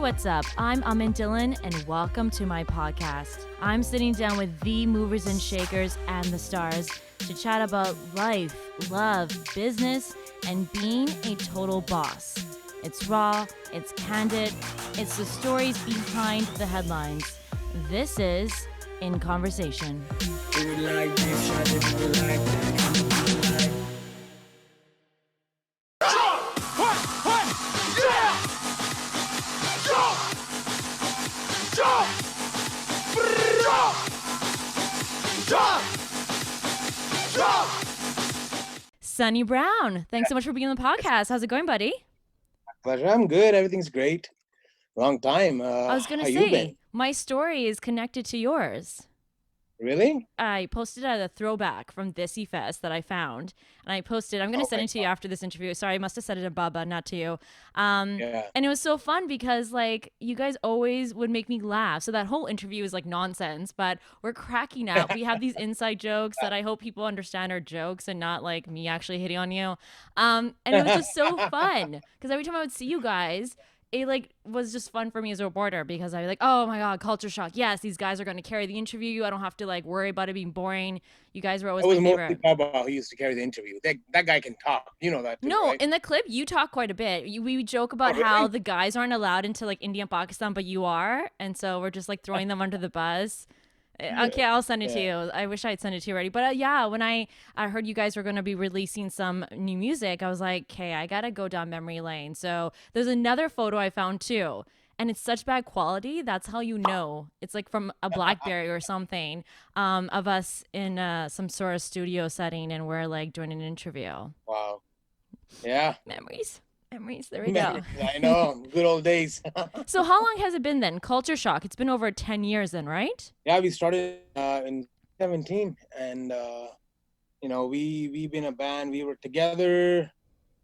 what's up? I'm Amin Dhillon, and welcome to my podcast. I'm sitting down with the movers and shakers and the stars to chat about life, love, business, and being a total boss. It's raw, it's candid, it's the stories behind the headlines. This is In Conversation. Sunny Brown, thanks so much for being on the podcast. How's it going, buddy? Pleasure. I'm good. Everything's great. Long time. I was going how to you say, been? my story is connected to yours. Really? I posted a throwback from Desi Fest that I found, and I posted, I'm going to send it to you after this interview. Sorry, I must have said it to Baba, not to you. Yeah. And it was so fun because, like, you guys always would make me laugh. So that whole interview is like nonsense, but we're cracking up. We have these inside jokes that I hope people understand are jokes and not like me actually hitting on you. And it was just so fun because every time I would see you guys, it like was just fun for me as a reporter because I was like, oh my God, culture shock. Yes, these guys are going to carry the interview. I don't have to like worry about it being boring. You guys were always It was my mostly favorite. Baba who used to carry the interview. That guy can talk. You know that too, No, right? in the clip, you talk quite a bit. We joke Oh, about how really? the guys aren't allowed into like India and Pakistan, but you are. And so we're just like throwing them under the bus. Okay, I'll send it to Yeah. you. I wish I'd sent it to you already. But yeah, when I heard you guys were going to be releasing some new music, I was like, okay, I got to go down memory lane. So there's another photo I found too. And it's such bad quality. That's how you know. It's like from a Blackberry or something of us in some sort of studio setting and we're like doing an interview. Wow. Yeah. Memories. Memories. There we go. Memories. I know. Good old days. So how long has it been then? Culture Shock. It's been over 10 years then, right? Yeah, we started in 17, and we've been a band. We were together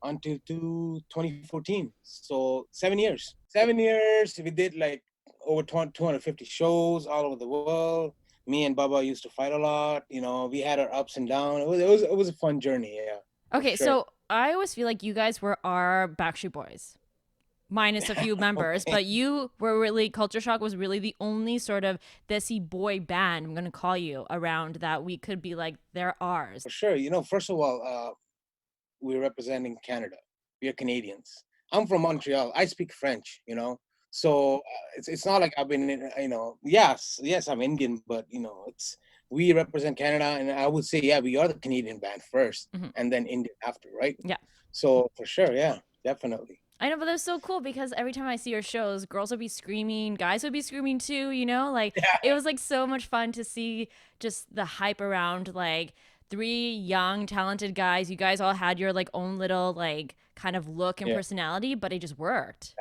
until 2014. So 7 years. 7 years. We did like over 250 shows all over the world. Me and Baba used to fight a lot. You know, we had our ups and downs. It was a fun journey. Yeah, for Okay, sure. so I always feel like you guys were our Backstreet Boys, minus a few members, Okay. but you were really, Culture Shock was really the only sort of Desi boy band, I'm going to call you, around that we could be like, they're ours. For sure. You know, first of all, we're representing Canada. We are Canadians. I'm from Montreal. I speak French. So it's not like I've been in, yes, I'm Indian, but it's we represent Canada, and I would say, yeah, we are the Canadian band first, Mhm. and then Indian after, right? Yeah. So for sure, yeah, definitely. I know, but that's so cool because every time I see your shows, girls would be screaming, guys would be screaming too, like it was like so much fun to see just the hype around like three young, talented guys. You guys all had your like own little like kind of look and Yeah. personality, but it just worked.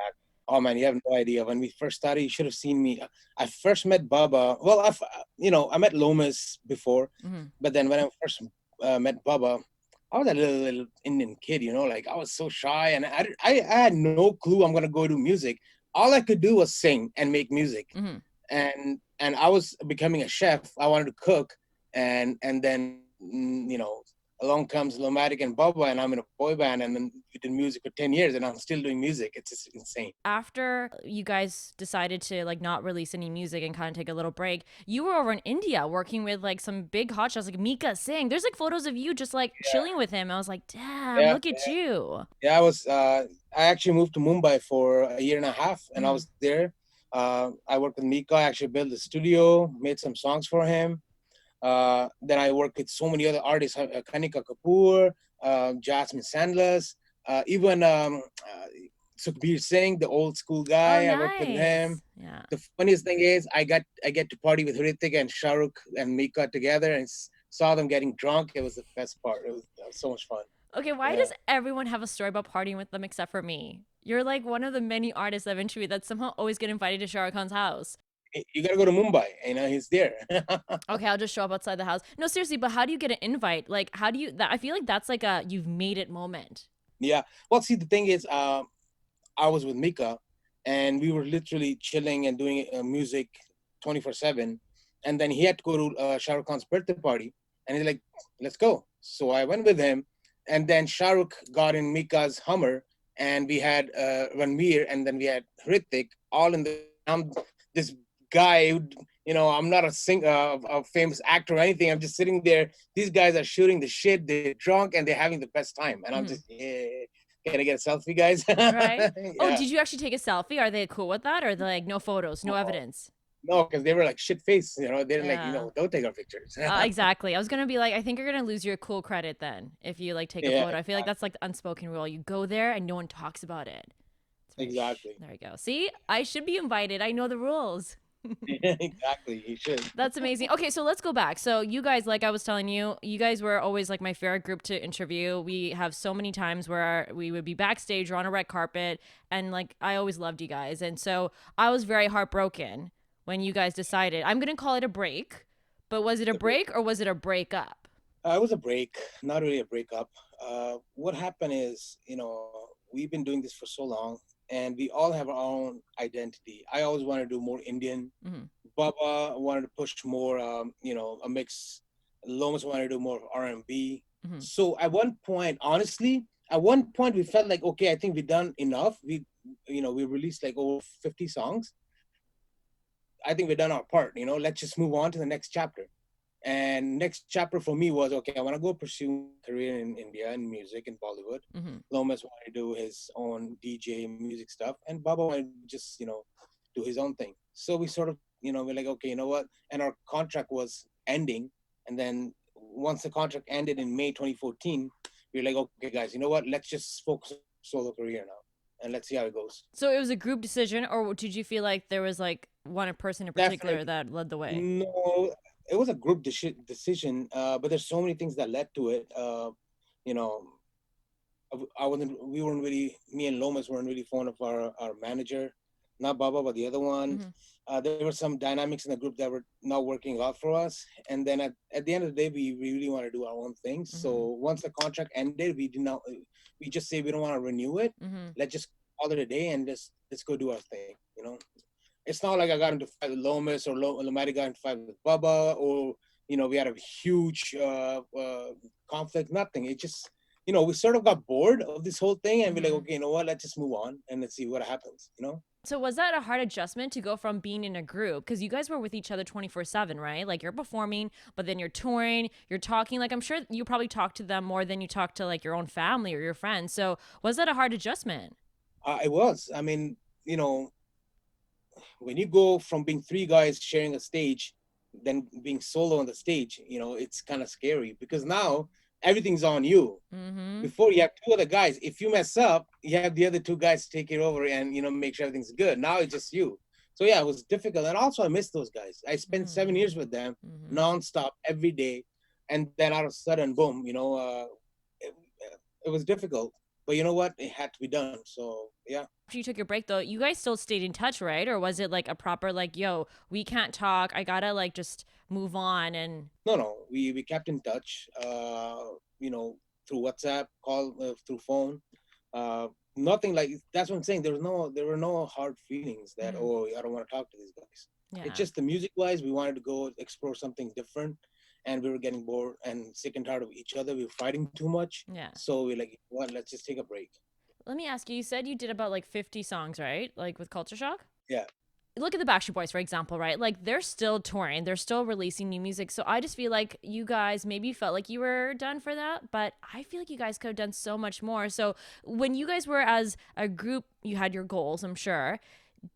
Oh man, you have no idea. When we first started, you should have seen me. I first met Baba. Well, I met Lomas before, Mm-hmm. but then when I first met Baba, I was a little Indian kid. Like I was so shy, and I had no clue I'm gonna go do music. All I could do was sing and make music, Mm-hmm. and I was becoming a chef. I wanted to cook, and then along comes Lomaticc and Baba, and I'm in a boy band, and then we did music for 10 years, and I'm still doing music. It's just insane. After you guys decided to like not release any music and kind of take a little break, you were over in India working with like some big hotshots like Mika Singh. There's like photos of you just like chilling with him. I was like, damn, Yeah, look at you. yeah. I actually moved to Mumbai for a year and a half, and I Mm-hmm. was there. I worked with Mika. I actually built a studio, made some songs for him. Then I worked with so many other artists, Kanika Kapoor, Jasmine Sandlas, even Sukhbir Singh, the old school Oh, guy. I worked with him. nice. Yeah. The funniest thing is, I get to party with Hrithik and Shahrukh and Mika together, and saw them getting drunk. It was the best part. It was so much fun. Okay, why Yeah. does everyone have a story about partying with them except for me? You're like one of the many artists I've interviewed that somehow always get invited to Shah Rukh Khan's house. You gotta go to Mumbai. He's there. Okay, I'll just show up outside the house. No, seriously, but how do you get an invite? Like, how do you? I feel like that's like a you've made it moment. Yeah. Well, see, the thing is, I was with Mika, and we were literally chilling and doing music 24/7. And then he had to go to Shah Rukh Khan's birthday party, and he's like, "Let's go." So I went with him, and then Shah Rukh got in Mika's Hummer, and we had Ranveer, and then we had Hrithik all in the, I'm this guy who, I'm not a famous actor or anything. I'm just sitting there. These guys are shooting the shit. They're drunk and they're having the best time. And I'm Mhm. just, yeah, can I get a selfie, guys? Right? Oh, Yeah. did you actually take a selfie? Are they cool with that? Or they're like, no photos, no evidence? No, because they were like shit faced. They're like, Yeah. don't take our pictures. Exactly. I was gonna be like, I think you're gonna lose your cool credit then if you like take a Yeah, photo. I feel like that's like the unspoken rule. You go there and no one talks about it. It's very exactly. there we go. See, I should be invited. I know the rules. Exactly. You should. That's amazing. Okay, so let's go back. So you guys, like I was telling you, you guys were always like my favorite group to interview. We have so many times where we would be backstage or on a red carpet, and like I always loved you guys. And so I was very heartbroken when you guys decided I'm gonna call it a break. But was it a The break. break or was it a breakup? It was a break, not really a breakup. What happened is, we've been doing this for so long, and we all have our own identity. I always wanted to do more Indian. Hmm. Baba wanted to push more, a mix. Lomas wanted to do more R&B. Hmm. So at one point, honestly, at one point we felt like, okay, I think we've done enough. We released like over 50 songs. I think we've done our part. Let's just move on to the next chapter. And next chapter for me was, okay, I want to go pursue a career in India in music in Bollywood. Hmm. Lomas wanted to do his own DJ music stuff, and Baba wanted to just do his own thing. So we sort of we're like, okay, you know what? And our contract was ending, and then once the contract ended in May 2014, we were like, okay, guys, you know what? Let's just focus on solo career now, and let's see how it goes. So it was a group decision, or did you feel like there was like one person in particular Definitely. that led the way? No, it was a group decision, but there's so many things that led to it. You know, I wasn't. We weren't really. Me and Lomas weren't really fond of our manager, not Baba, but the other one. Hmm. There were some dynamics in the group that were not working out for us. And then at the end of the day, we really want to do our own thing. Hmm. So once the contract ended, we did not. We just say we don't want to renew it. Hmm. Let's just call it a day and just let's go do our thing. It's not like I got into fight with Lomas or Lomaticc got into fight with Baba or we had a huge conflict. Nothing. It just we sort of got bored of this whole thing and we're like, Hmm. okay, you know what? Let's just move on and let's see what happens. So was that a hard adjustment to go from being in a group? Because you guys were with each other 24/7, right? Like you're performing, but then you're touring, you're talking. Like I'm sure you probably talk to them more than you talk to like your own family or your friends. So was that a hard adjustment? It was. I mean, when you go from being three guys sharing a stage, then being solo on the stage, it's kind of scary because now everything's on you. Mm-hmm. Before you have two other guys. If you mess up, you have the other two guys to take it over and make sure everything's good. Now it's just you. So yeah, it was difficult. And also I miss those guys. I spent 7 years with them Mm-hmm. nonstop every day. And then all of a sudden, boom, it, it was difficult. But you know what? It had to be done. So yeah. After you took your break though, you guys still stayed in touch, right? Or was it like a proper like, yo, we can't talk. I gotta like just move on and No. We kept in touch. Through WhatsApp, call, through phone. Nothing like that's what I'm saying. There were no hard feelings that mm, I don't want to talk to these guys. It's yeah. just the music wise, we wanted to go explore something different, and we were getting bored and sick and tired of each other. We were fighting too much, Yeah. so we're like, what? Let's just take a break. Let me ask you, you said you did about like 50 songs, right? Like with Culture Shock? Yeah. Look at the Backstreet Boys, for example, right? Like they're still touring, they're still releasing new music. So I just feel like you guys maybe felt like you were done for that, but I feel like you guys could have done so much more. So when you guys were as a group, you had your goals, I'm sure.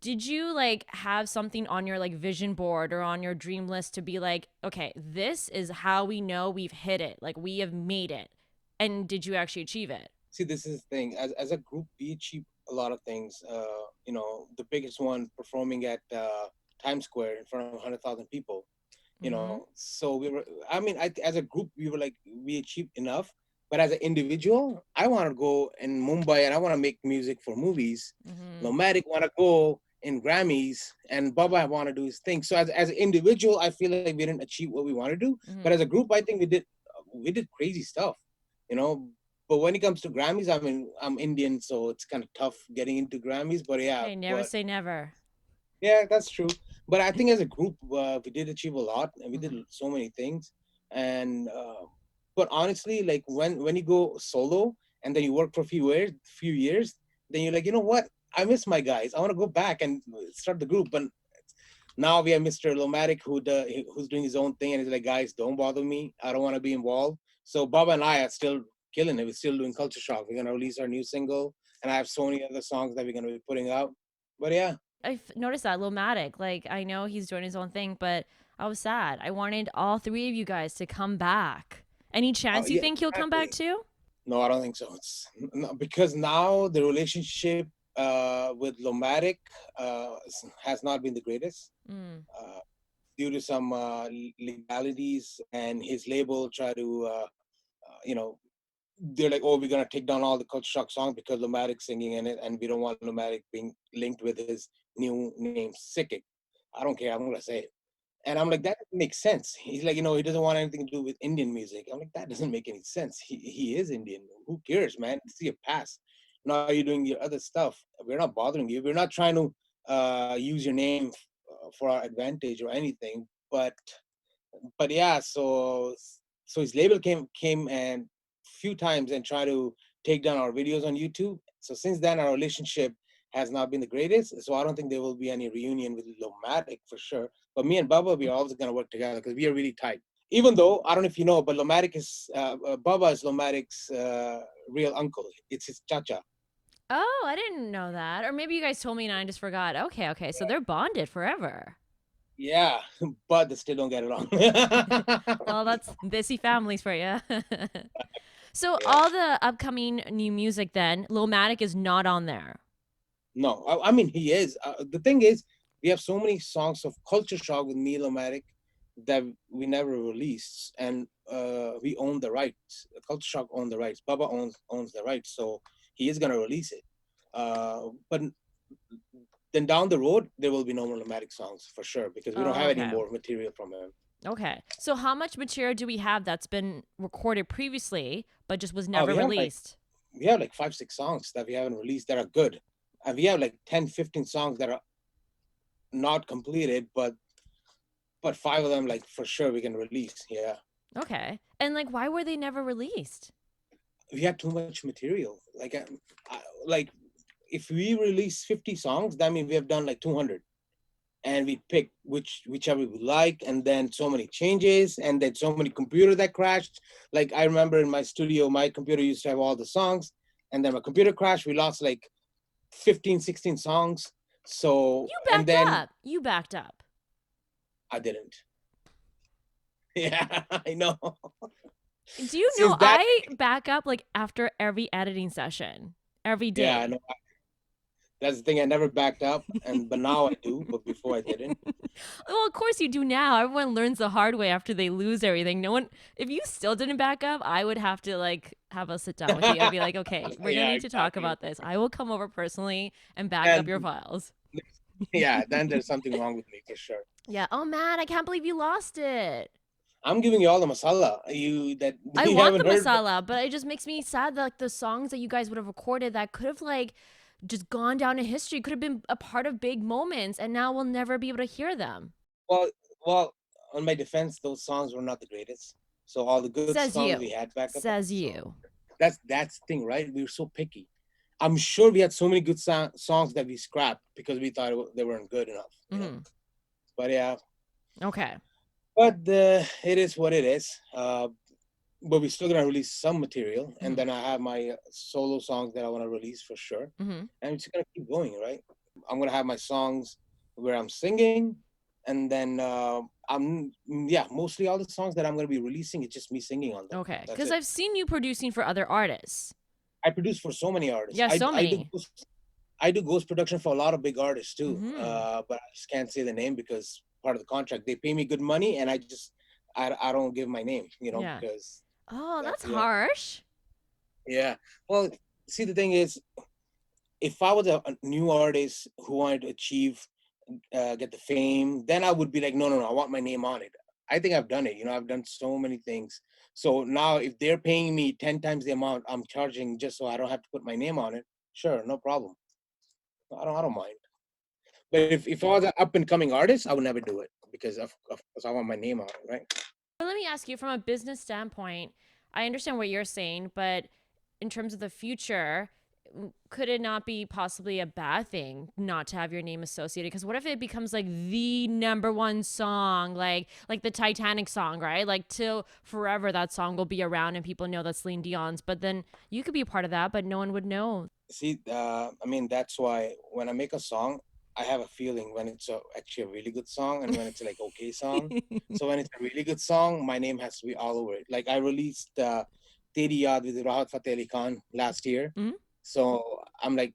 Did you like have something on your like vision board or on your dream list to be like, okay, this is how we know we've hit it, like we have made it? And did you actually achieve it? See, this is the thing. As a group, we achieve a lot of things. The biggest one performing at Times Square in front of 100,000 people. Mm-hmm. So we were. I mean, as a group, we were like we achieved enough. But as an individual, I want to go in Mumbai and I want to make music for movies. Mm-hmm. Nomadic want to go in Grammys, and Baba want to do his thing. So as an individual, I feel like we didn't achieve what we want to do. But Mm-hmm. as a group, I think we did crazy stuff. You know, but when it comes to Grammys, I mean, I'm Indian, so it's kind of tough getting into Grammys. But yeah, Hey, never but say never. yeah, that's true. But I think as a group, we did achieve a lot, and we did Mm-hmm. so many things. And but honestly, like when you go solo and then you work for a few years, then you're like, you know what? I miss my guys. I want to go back and start the group. But now we have Mr. Lomatic who's doing his own thing, and he's like, guys, don't bother me. I don't want to be involved. So Baba and I are still killing it. We're still doing Culture Shock. We're gonna release our new single, and I have so many other songs that we're gonna be putting out. But yeah, I've noticed that Lomatic, like I know he's doing his own thing, but I was sad. I wanted all three of you guys to come back. Any chance you yeah, think he'll come back exactly. too? No, I don't think so. It's no, because now the relationship with Lomatic has not been the greatest. Mm. Uh, Due to some legalities, and his label try to you know, they're like, oh, we're gonna take down all the Culture Shock songs because Lomatic singing in it, and we don't want Lomatic being linked with his new name Sickick. I don't care, I'm gonna say it. And I'm like, that doesn't make sense. He's like, he doesn't want anything to do with Indian music. I'm like, that doesn't make any sense. He is Indian. Who cares, man? See a pass. Now you're doing your other stuff. We're not bothering you. We're not trying to use your name for our advantage or anything. But yeah, so his label came and few times and try to take down our videos on YouTube. So since then, our relationship has not been the greatest. So I don't think there will be any reunion with Lomatic for sure. But me and Baba, we are always gonna work together because we are really tight. Even though I don't know if you know, but Lomatic is Baba is Lomatic's real uncle. It's his chacha. Oh, I didn't know that. Or maybe you guys told me and I just forgot. Okay, okay. So they're bonded forever. Yeah, but they still don't get along. Well, that's Desi families for you. So Yeah. all the upcoming new music then, Lomatic is not on there. No, I mean he is. The thing is, we have so many songs of Culture Shock with me, Lomatic, that we never released, and we own the rights. Culture Shock own the rights. Baba owns the rights, so he is gonna release it. But then down the road, there will be no more Lomatic songs for sure because we don't Oh, have any okay. more material from him. Okay. So how much material do we have that's been recorded previously but just was Oh, never released? we have like 5, 6 songs that we haven't released that are good, and we have like 10, 15 songs that are not completed, but 5 of them, like for sure, we can release. Yeah, Okay. And like why were they never released? we had too much material. Like if we release 50 songs, that means we have done like 200, and we pick whichever we like, and then so many changes, and then so many computers that crashed. Like I remember in my studio, my computer used to have all the songs, and then my computer crashed. We lost like 15, 16 songs. So You and backed then up. You backed up. I didn't. Yeah, I know. Do you know Since that, I back up like after every editing session, every yeah, I day. know. That's the thing. I never backed up, but now I do. But before I didn't. Well, of course you do now. Everyone learns the hard way after they lose everything. No one, if you still didn't back up, I would have to like have a sit down with you. I'd be like, okay, we're gonna Yeah, need to talk exactly. about this. I will come over personally and back up And your files. yeah, then there's something wrong with me for sure. Yeah. Oh man, I can't believe you lost it. I'm giving you all the masala you that I you want the haven't heard. But masala, but it just makes me sad that like the songs that you guys would have recorded that could have like just gone down in history, could have been a part of big moments, and now we'll never be able to hear them. well, well, on my defense, those songs were not the greatest. So all the good Says songs we you. had back up. Says So you. that's the thing, right? We were so picky. I'm sure we had so many good songs that we scrapped because we thought they weren't good enough. Hmm. But yeah, Okay. but it is what it is. But we're still gonna release some material, and Hmm. then I have my solo songs that I want to release for sure, Hmm. and it's gonna keep going, right? I'm gonna have my songs where I'm singing, and then yeah, mostly all the songs that I'm gonna be releasing, it's just me singing on them. Okay. That's Because it. I've seen you producing for other artists. I produce for so many artists. Yeah, I so I do many. I do ghost production for a lot of big artists too, Hmm. but I just can't say the name because part of the contract. They pay me good money, and I don't give my name, Yeah. because Oh, that that's yeah. harsh. Yeah. Well, see, the thing is, if I was a new artist who wanted to achieve, get the fame, then I would be like, no, no, no, I want my name on it. I think I've done it. I've done so many things. So now, if they're paying me 10 times the amount I'm charging just so I don't have to put my name on it, sure, no problem. I don't mind. But if I was an up and coming artist, I would never do it because of course I want my name on it, right? But let me ask you from a business standpoint, I understand what you're saying, but in terms of the future, could it not be possibly a bad thing not to have your name associated? Because what if it becomes like the number one song, like the Titanic song, right? Like till forever, that song will be around and people know that's Celine Dion's. But then you could be a part of that, but no one would know. See, I mean, that's why when I make a song, I have a feeling when it's actually a really good song and when it's like okay song. So when it's a really good song, my name has to be all over it. Like I released Teri Yaad with Rahat Fateh Ali Khan last year. Mhm. So I'm like,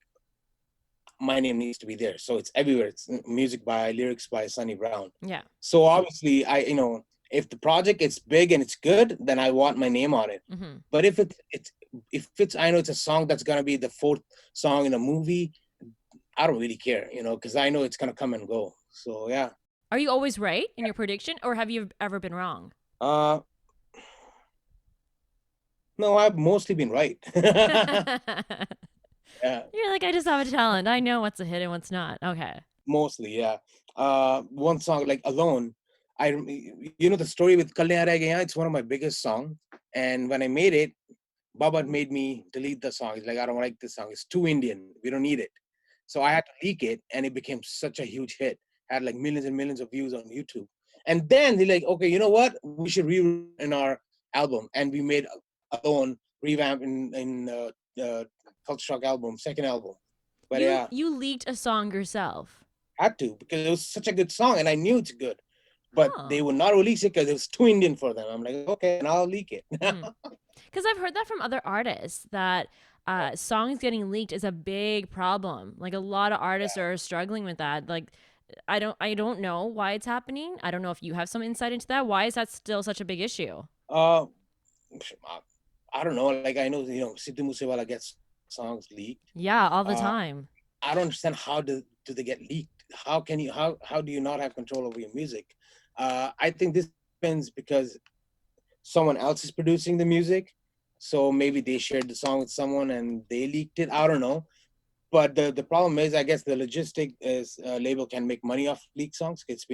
my name needs to be there. So it's everywhere. It's music by, lyrics by Sonny Brown. Yeah. So obviously, if the project is big and it's good, then I want my name on it. Mm-hmm. But if it's I know it's a song that's gonna be the fourth song in a movie, I don't really care, because I know it's gonna come and go. So yeah. Are you always right in your prediction, or have you ever been wrong? Uh no, I've mostly been right. Yeah, You're like, I just have a talent. I know what's a hit and what's not. Okay. mostly, yeah. One song like Alone, the story with Kalyan Reh Gaya, it's one of my biggest songs. And when I made it, Baba made me delete the song. He's like, I don't like this song. It's too Indian. We don't need it. So I had to leak it, and it became such a huge hit. Had like millions and millions of views on YouTube. And then they're like, okay, you know what? We should re in our album, and we made Alone revamp in Culture Shock album, second album. But You yeah, you leaked a song yourself. had to because it was such a good song, and I knew it's good. But they Oh. would not release it because it was too Indian for them. I'm like, okay, and I'll leak it. Because I've heard that from other artists that songs getting leaked is a big problem. Like a lot of artists are struggling with that. Like I don't know why it's happening. I don't know if you have some insight into that. Why is that still such a big issue? uh, I don't know. Like I know, Sidhu Moosewala gets songs leaked. Yeah, all the Uh, time. I don't understand how do they get leaked? How do you not have control over your music? I think this happens because someone else is producing the music, so maybe they shared the song with someone and they leaked it. I don't know. But the problem is, I guess the logistic is label can make money off leak songs. It's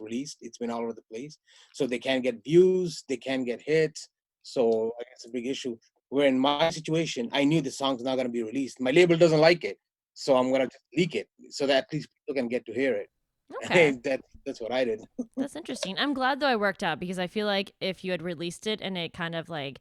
released, it's been all over the place, so they can get views, they can get hits. So I guess a big issue. Where in my situation, I knew the song's not gonna be released. My label doesn't like it, so I'm gonna just leak it so that at least people can get to hear it. Okay. That's what I did. That's interesting. I'm glad though I worked out because I feel like if you had released it and it kind of like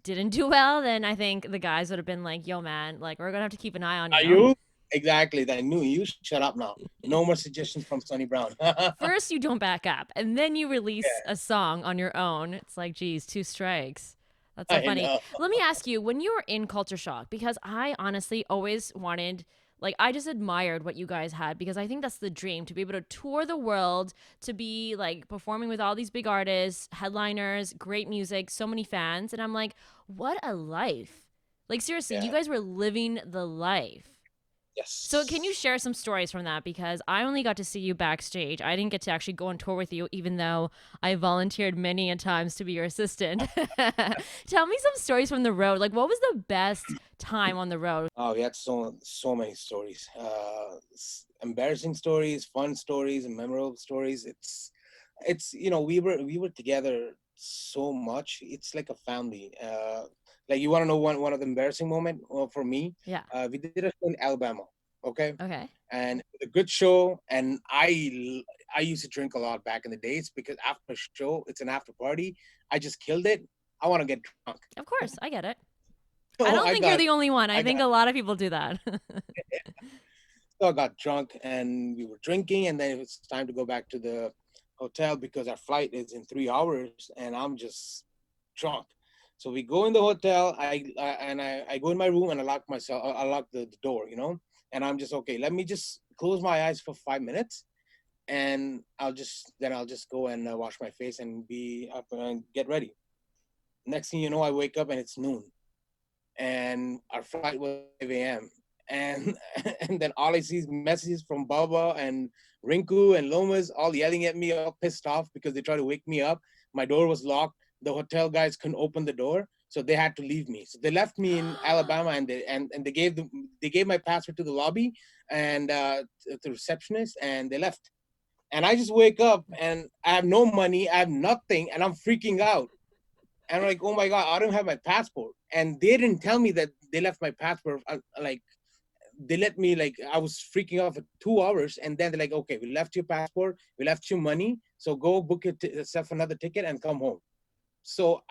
didn't do well, then I think the guys would have been like, "Yo, man, like we're gonna have to keep an eye on Are you." you? Exactly. I knew you. Shut up now. No more suggestions from Sonny Brown. First, you don't back up, and then you release a song on your own. It's like, geez, two strikes. That's so I funny. know. Let me ask you, when you were in Culture Shock, because I honestly always wanted, like, I just admired what you guys had because I think that's the dream to be able to tour the world, to be like performing with all these big artists, headliners, great music, so many fans. And I'm like, what a life. Like, seriously, you Yeah. guys were living the life. So can you Yes. share some stories from that? Because I only got to see you backstage. I didn't get to actually go on tour with you, even though I volunteered many a times to be your assistant. Tell me some stories from the road. Like, what was the best time on the road? Oh, we had so many stories. Embarrassing stories, fun stories, and memorable stories. It's we were together so much. It's like a family. Like you want to know one of the embarrassing moment for me? Yeah. We did a show in Alabama. Okay. Okay. And a good show. And I used to drink a lot back in the days because after a show, it's an after party. I just killed it. I want to get drunk. Of course. I get it. I So don't I think you're got the only one. I I think got a lot of people do that. so I got drunk and we were drinking, and then it was time to go back to the hotel because our flight is in 3 hours, and I'm just drunk. So we go in the hotel. I go in my room and I lock myself. I lock the door, and I'm just okay. Let me just close my eyes for 5 minutes, and I'll just go and wash my face and be up and get ready. Next thing you know, I wake up and it's noon, and our flight was 5 a.m. And and then all I see is messages from Baba and Rinku and Lomas all yelling at me, all pissed off because they tried to wake me up. My door was locked. The hotel guys couldn't open the door, so they had to leave me. So they left me in Alabama, and they gave my password to the lobby and to the receptionist, and they left. And I just wake up and I have no money, I have nothing, and I'm freaking out. And I'm like, oh my God, I don't have my passport. And they didn't tell me that they left my passport. Like, they let me, like, I was freaking out for 2 hours. And then they're like, okay, we left your passport, we left you money. So go book yourself another ticket and come home. So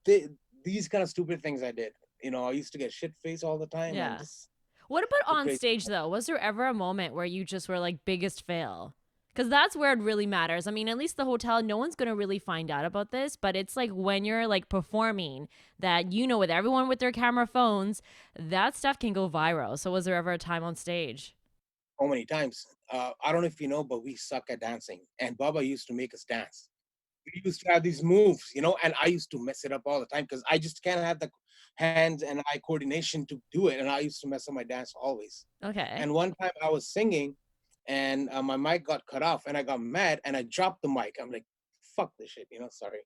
they, these kind of stupid things I did. I used to get shit faced all the time and Yeah. just What about go on crazy. stage though? Was there ever a moment where you just were like biggest fail? Because that's where it really matters. I mean, at least the hotel, no one's gonna really find out about this, but it's like when you're like performing that, with everyone with their camera phones, that stuff can go viral. So was there ever a time on stage? So many times. I don't know if you know, but we suck at dancing. And Baba used to make us dance. We used to have these moves, and I used to mess it up all the time because I just can't have the hands and eye coordination to do it. And I used to mess up my dance always. Okay. And one time I was singing and my mic got cut off and I got mad and I dropped the mic. I'm like, fuck this shit, sorry.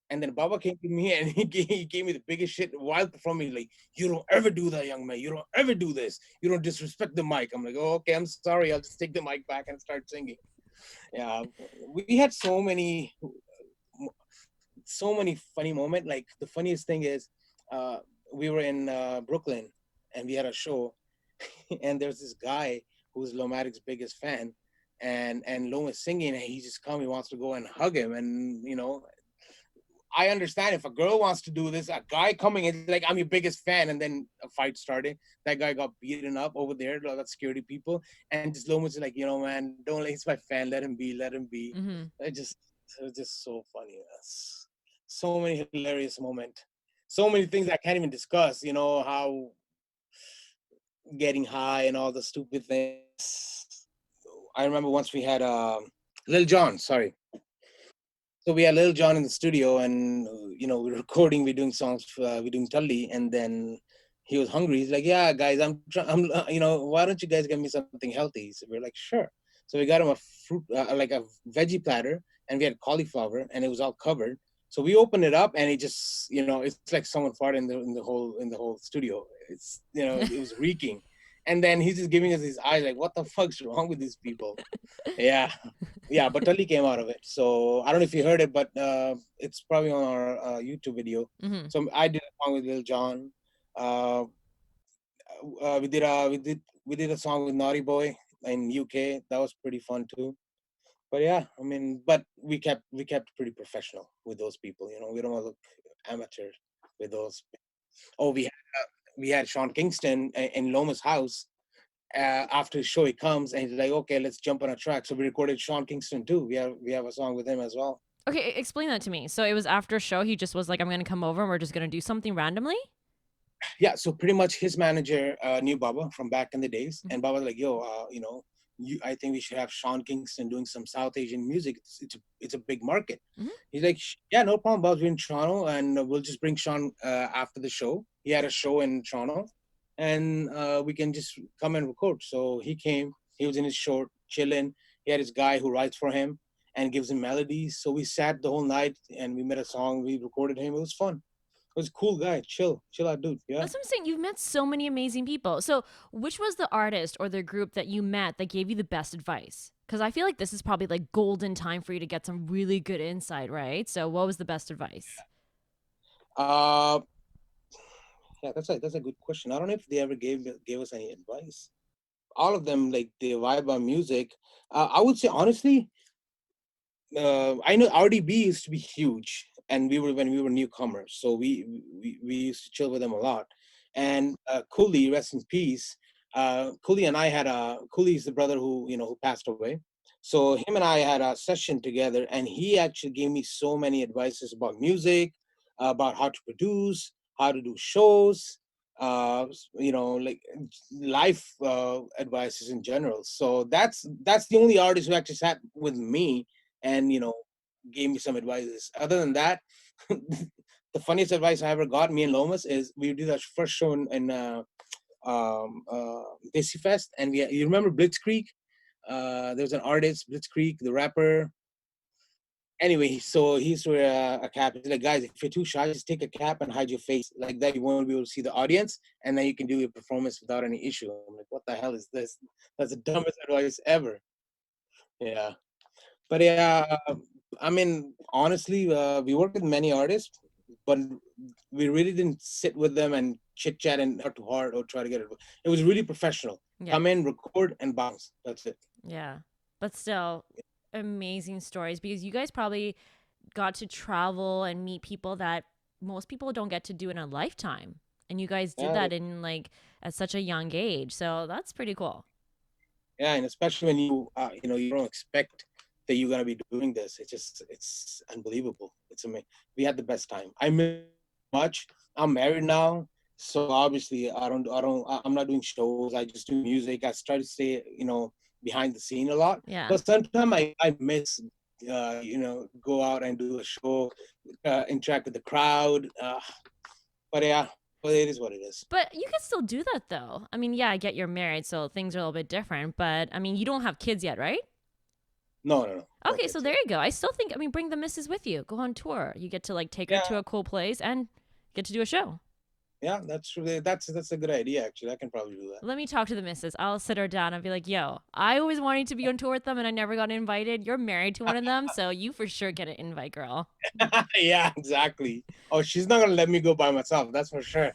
And then Baba came to me and he gave me the biggest shit while performing. Like, you don't ever do that, young man. You don't ever do this. You don't disrespect the mic. I'm like, oh, okay, I'm sorry. I'll just take the mic back and start singing. Yeah, we had so many funny moments. Like the funniest thing is, uh, we were in Brooklyn and we had a show, and there's this guy who's Lomatic's biggest fan, and Loma's singing, and he just come, he wants to go and hug him, and I understand if a girl wants to do this, a guy coming in like, I'm your biggest fan, and then a fight started. That guy got beaten up over there, a lot of security people, and just Loma's like, man, don't let, he's my fan, let him be, let him be. Mm-hmm. It was just so funny. So many hilarious moments. So many things I can't even discuss, how getting high and all the stupid things. I remember once we had Lil Jon, sorry. So we had Lil Jon in the studio, and we're recording, we're doing songs, we're doing Tully, and then he was hungry. He's like, "Yeah, guys, why don't you guys get me something healthy?" So we're like, "Sure." So we got him a fruit, like a veggie platter, and we had cauliflower, and it was all covered. So we opened it up, and it just, it's like someone farted in the whole studio. It was reeking, and then he's just giving us his eyes, like, "What the fuck's wrong with these people?" Yeah, yeah, but Tully came out of it. So I don't know if you heard it, but it's probably on our YouTube video. Mm-hmm. So I did a song with Lil Jon. Uh, we did a song with Naughty Boy in UK. That was pretty fun too. But yeah, I mean, but we kept pretty professional with those people. We don't want to look amateur with those. Oh, we had Sean Kingston in Loma's house. After his show, he comes and he's like, "Okay, let's jump on a track." So we recorded Sean Kingston too. We have a song with him as well. Okay, explain that to me. So it was after a show, he just was like, I'm gonna come over and we're just gonna do something randomly? Yeah, so pretty much his manager knew Baba from back in the days, Mm-hmm. and Baba was like, "Yo, I think we should have Sean Kingston doing some South Asian music. It's a big market." Mm-hmm. He's like, "Yeah, no problem, Baba. We're in Toronto, and we'll just bring Sean after the show." He had a show in Toronto, and we can just come and record. So he came. He was in his short, chilling. He had his guy who writes for him and gives him melodies. So we sat the whole night and we made a song. We recorded him. It was fun. It was a cool guy, chill out dude. Yeah. That's what I'm saying. You've met so many amazing people. So, which was the artist or the group that you met that gave you the best advice? Because I feel like this is probably like golden time for you to get some really good insight, right? So, what was the best advice? Uh, yeah, that's a good question. I don't know if they ever gave us any advice. All of them, like, they vibe on music. I would say honestly, I know RDB used to be huge, and when we were newcomers, so we used to chill with them a lot. And Cooley, rest in peace. Cooley and I had a Cooley is the brother who passed away. So him and I had a session together, and he actually gave me so many advices about music, about how to produce, how to do shows, like life advices in general. So that's the only artist who actually sat with me and gave me some advices. Other than that, the funniest advice I ever got, me and Lomas, is we did our first show in Desi Fest, and you remember Blitzkrieg? There was an artist, Blitzkrieg, the rapper. Anyway, so he used to wear a cap. He's like, "Guys, if you're too shy, just take a cap and hide your face. Like that, you won't be able to see the audience, and then you can do your performance without any issue." I'm like, "What the hell is this? That's the dumbest advice ever." Yeah. But yeah, I mean, honestly, we work with many artists. but we really didn't sit with them and chit chat and heart to heart or try to get it. It was really professional. Yeah. Come in, record, and bounce. That's it. Yeah. But still, amazing stories because you guys probably got to travel and meet people that most people don't get to do in a lifetime. And you guys did Yeah, that in like at such a young age. So that's pretty cool. yeah, and especially when you don't expect that you're gonna be doing this. It's unbelievable. It's amazing. We had the best time. I miss much. I'm married now, so obviously I'm not doing shows. I just do music. I try to stay behind the scene a lot. Yeah. But sometimes I miss go out and do a show, interact with the crowd. But yeah, but it is what it is. But you can still do that though. I mean, yeah, I get you're married, so things are a little bit different. But I mean, you don't have kids yet, right? No, no, no, no Okay, so kids there yet. you go. I still think, I mean, bring the missus with you. Go on tour. You get to like take her Yeah, to a cool place and get to do a show. yeah, that's true. That's a good idea. Actually, I can probably do Let me talk to the missus. I'll sit her down and be like, yo, I always wanted to be on tour with them and I never got invited. You're married to one of them, so you for sure get an invite, girl. that. Yeah, exactly. Oh, she's not gonna let me go by myself. That's for sure.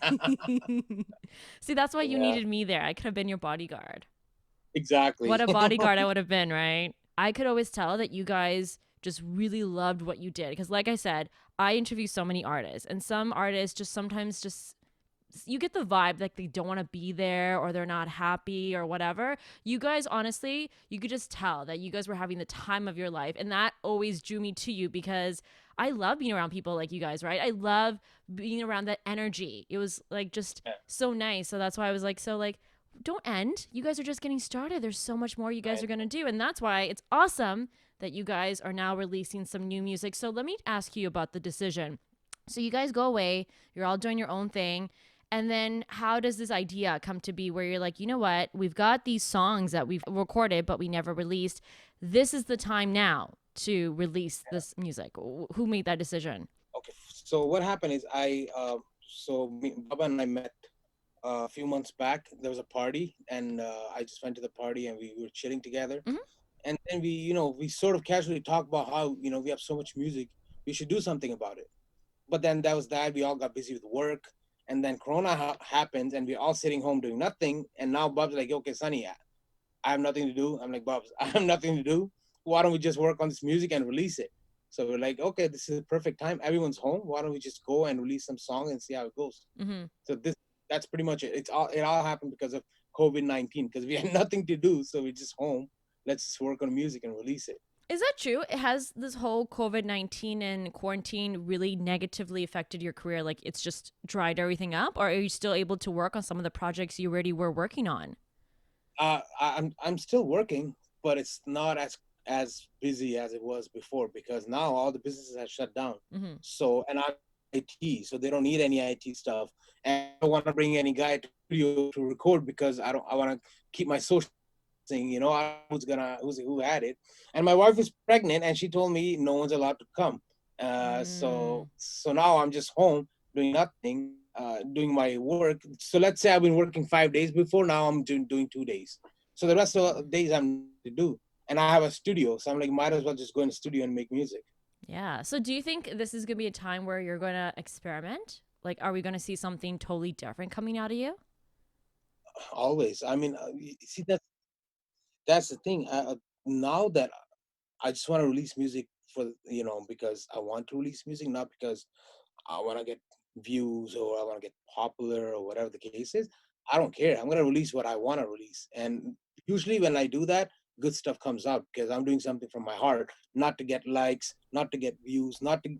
See, that's why you Yeah, needed me there. I could have been your bodyguard. What exactly. a bodyguard I would have been, right? I could always tell that you guys just really loved what you did. Because, like I said, I interview so many artists, and some artists just sometimes just you get the vibe like they don't want to be there or they're not happy or whatever. You guys, honestly, you could just tell that you guys were having the time of your life. And that always drew me to you because I love being around people like you guys, right? I love being around that energy. It was like just Yeah, so nice. So that's why I was like, so like, don't end. You guys are just getting started. There's so much more you guys I are going to do. And that's why it's awesome that you guys are now releasing some new music. So let me ask you about the decision. So you guys go away, you're all doing your own thing. And then how does this idea come to be where you're like, you know what? We've got these songs that we've recorded, but we never released. This is the time now to release this music. Who made that decision? okay. So what happened is Baba and I met a few months back. There was a party, and I just went to the party, and we were chilling together. Hmm. And then we sort of casually talked about how we have so much music, we should do something about it. But then that was that. We all got busy with work, and then Corona happens, and we're all sitting home doing nothing. And now Bob's like, "Okay, Sonny, I have nothing to do." I'm like, "Bob's, I have nothing to do. Why don't we just work on this music and release it?" So we're like, "Okay, this is the perfect time. Everyone's home. Why don't we just go and release some song and see how it goes?" Hmm. So that's pretty much it. It all happened because of COVID-19 because we had nothing to do, so we're just home. Let's just work on music and release it. Is that true? It has this whole COVID-19 and quarantine really negatively affected your career? Like it's just dried everything up? Or are you still able to work on some of the projects you already were working on? I'm still working, but it's not as busy as it was before because now all the businesses have shut down. Hmm. So and I'm IT, so they don't need any IT stuff. And I don't want to bring any guy to studio to record because I want to keep my social thing. I don't know who had it. And my wife is pregnant, and she told me no one's allowed to come. So Mm. so now I'm just home doing nothing, doing my work. So let's say I've been working 5 days before. Now I'm doing 2 days. So the rest of the days I'm to do, and I have a studio. So I'm like, might as well just go in the studio and make music. Yeah. So do you think this is going to be a time where you're going to experiment? Like, are we going to see something totally different coming out of you? Always. I mean, see that's the thing. Now that I just want to release music because I want to release music, not because I want to get views or I want to get popular or whatever the case is. I don't care. I'm going to release what I want to release. And usually when I do that, good stuff comes out because I'm doing something from my heart, not to get likes, not to get views, not to,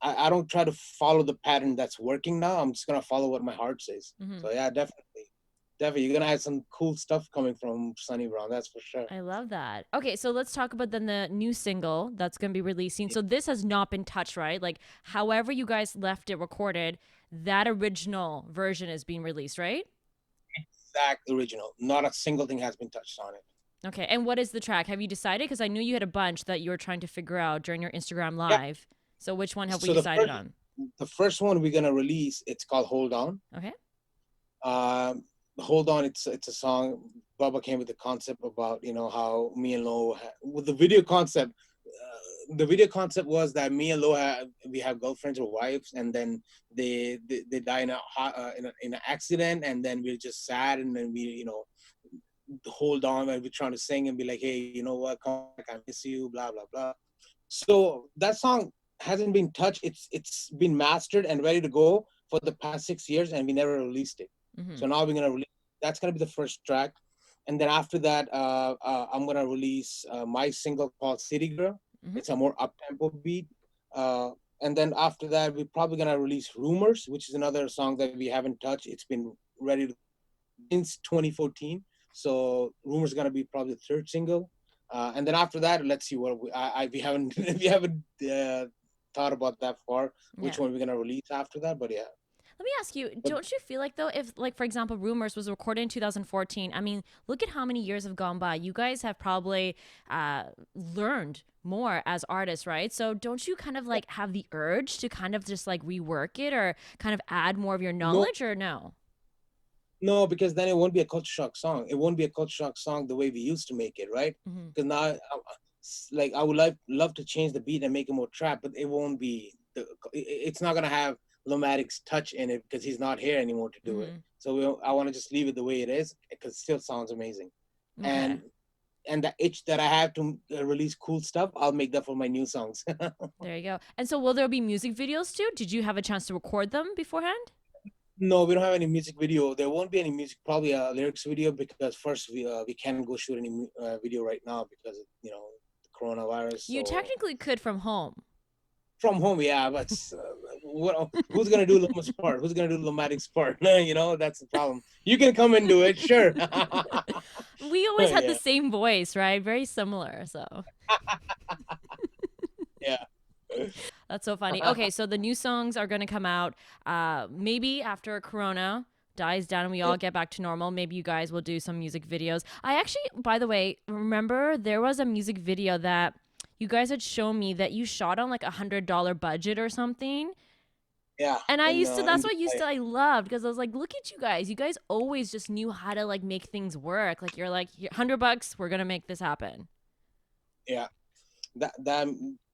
I don't try to follow the pattern that's working now. I'm just going to follow what my heart says. Hmm. So yeah, definitely. Definitely. You're going to have some cool stuff coming from Sunny Brown. That's for sure. I love that. Okay, so let's talk about then the new single that's going to be releasing. So this has not been touched, right? Like, however you guys left it recorded, that original version is being released, right? Exact original. Not a single thing has been touched on it. Okay, and what is the track? Have you decided? Because I knew you had a bunch that you were trying to figure out during your Instagram Yeah. live. So which one have we So decided on? the first one we're gonna release, it's called Hold On. Okay. Um, Hold On, it's a song. Baba came with the concept about how me and Lo with the video concept. the video concept was that me and Lo we have girlfriends or wives, and then they die in in an accident, and then we're just sad, and then we hold on and we're trying to sing and be like, hey, you know what, come back, I miss you, blah blah blah. So that song hasn't been touched. It's been mastered and ready to go for the past 6 years, and we never released it. So now we're gonna release. That's gonna be the first track, and then after that, I'm gonna release my single called City Girl. It's a more up tempo beat. And then after that, we're probably gonna release Rumors, which is another song that we haven't touched. It's been ready since 2014. So Rumors is gonna be probably the third single. And then after that, let's see what we haven't we haven't thought about that far. Which one we're gonna release after that? But yeah. Let me ask you, don't you feel like, though, if, like, for example, Rumors was recorded in 2014, I mean, look at how many years have gone by. You guys have probably learned more as artists, right? So don't you kind of, like, have the urge to kind of just, like, rework it or kind of add more of your knowledge, or no? No, because then it won't be a Culture Shock song. It won't be a Culture Shock song the way we used to make it, right? Because now, like, I would love to change the beat and make it more trap, but it won't be. It's not gonna have Lomatic's touch in it because he's not here anymore to do it. So I want to just leave it the way it is because it still sounds amazing. And the itch that I have to release cool stuff, I'll make that for my new songs. There you go. And so will there be music videos too? Did you have a chance to record them beforehand? No, we don't have any music video. There won't be any music, probably a lyrics video, because first we can't go shoot any video right now because of, the coronavirus. You technically could from home. From home, yeah, but who's gonna do Loma's part? Who's gonna do Lomatic's part? That's the problem. You can come and do it, sure. We always had the same voice, right? Very similar, so. Yeah. That's so funny. Okay, so the new songs are going to come out maybe after Corona dies down and we all get back to normal. Maybe you guys will do some music videos. I actually, by the way, remember there was a music video that you guys had shown me that you shot on like $100 budget or something. Yeah. And that's what I loved, because I was like, look at you guys. You guys always just knew how to like make things work. Like you're like, $100, we're going to make this happen. Yeah. That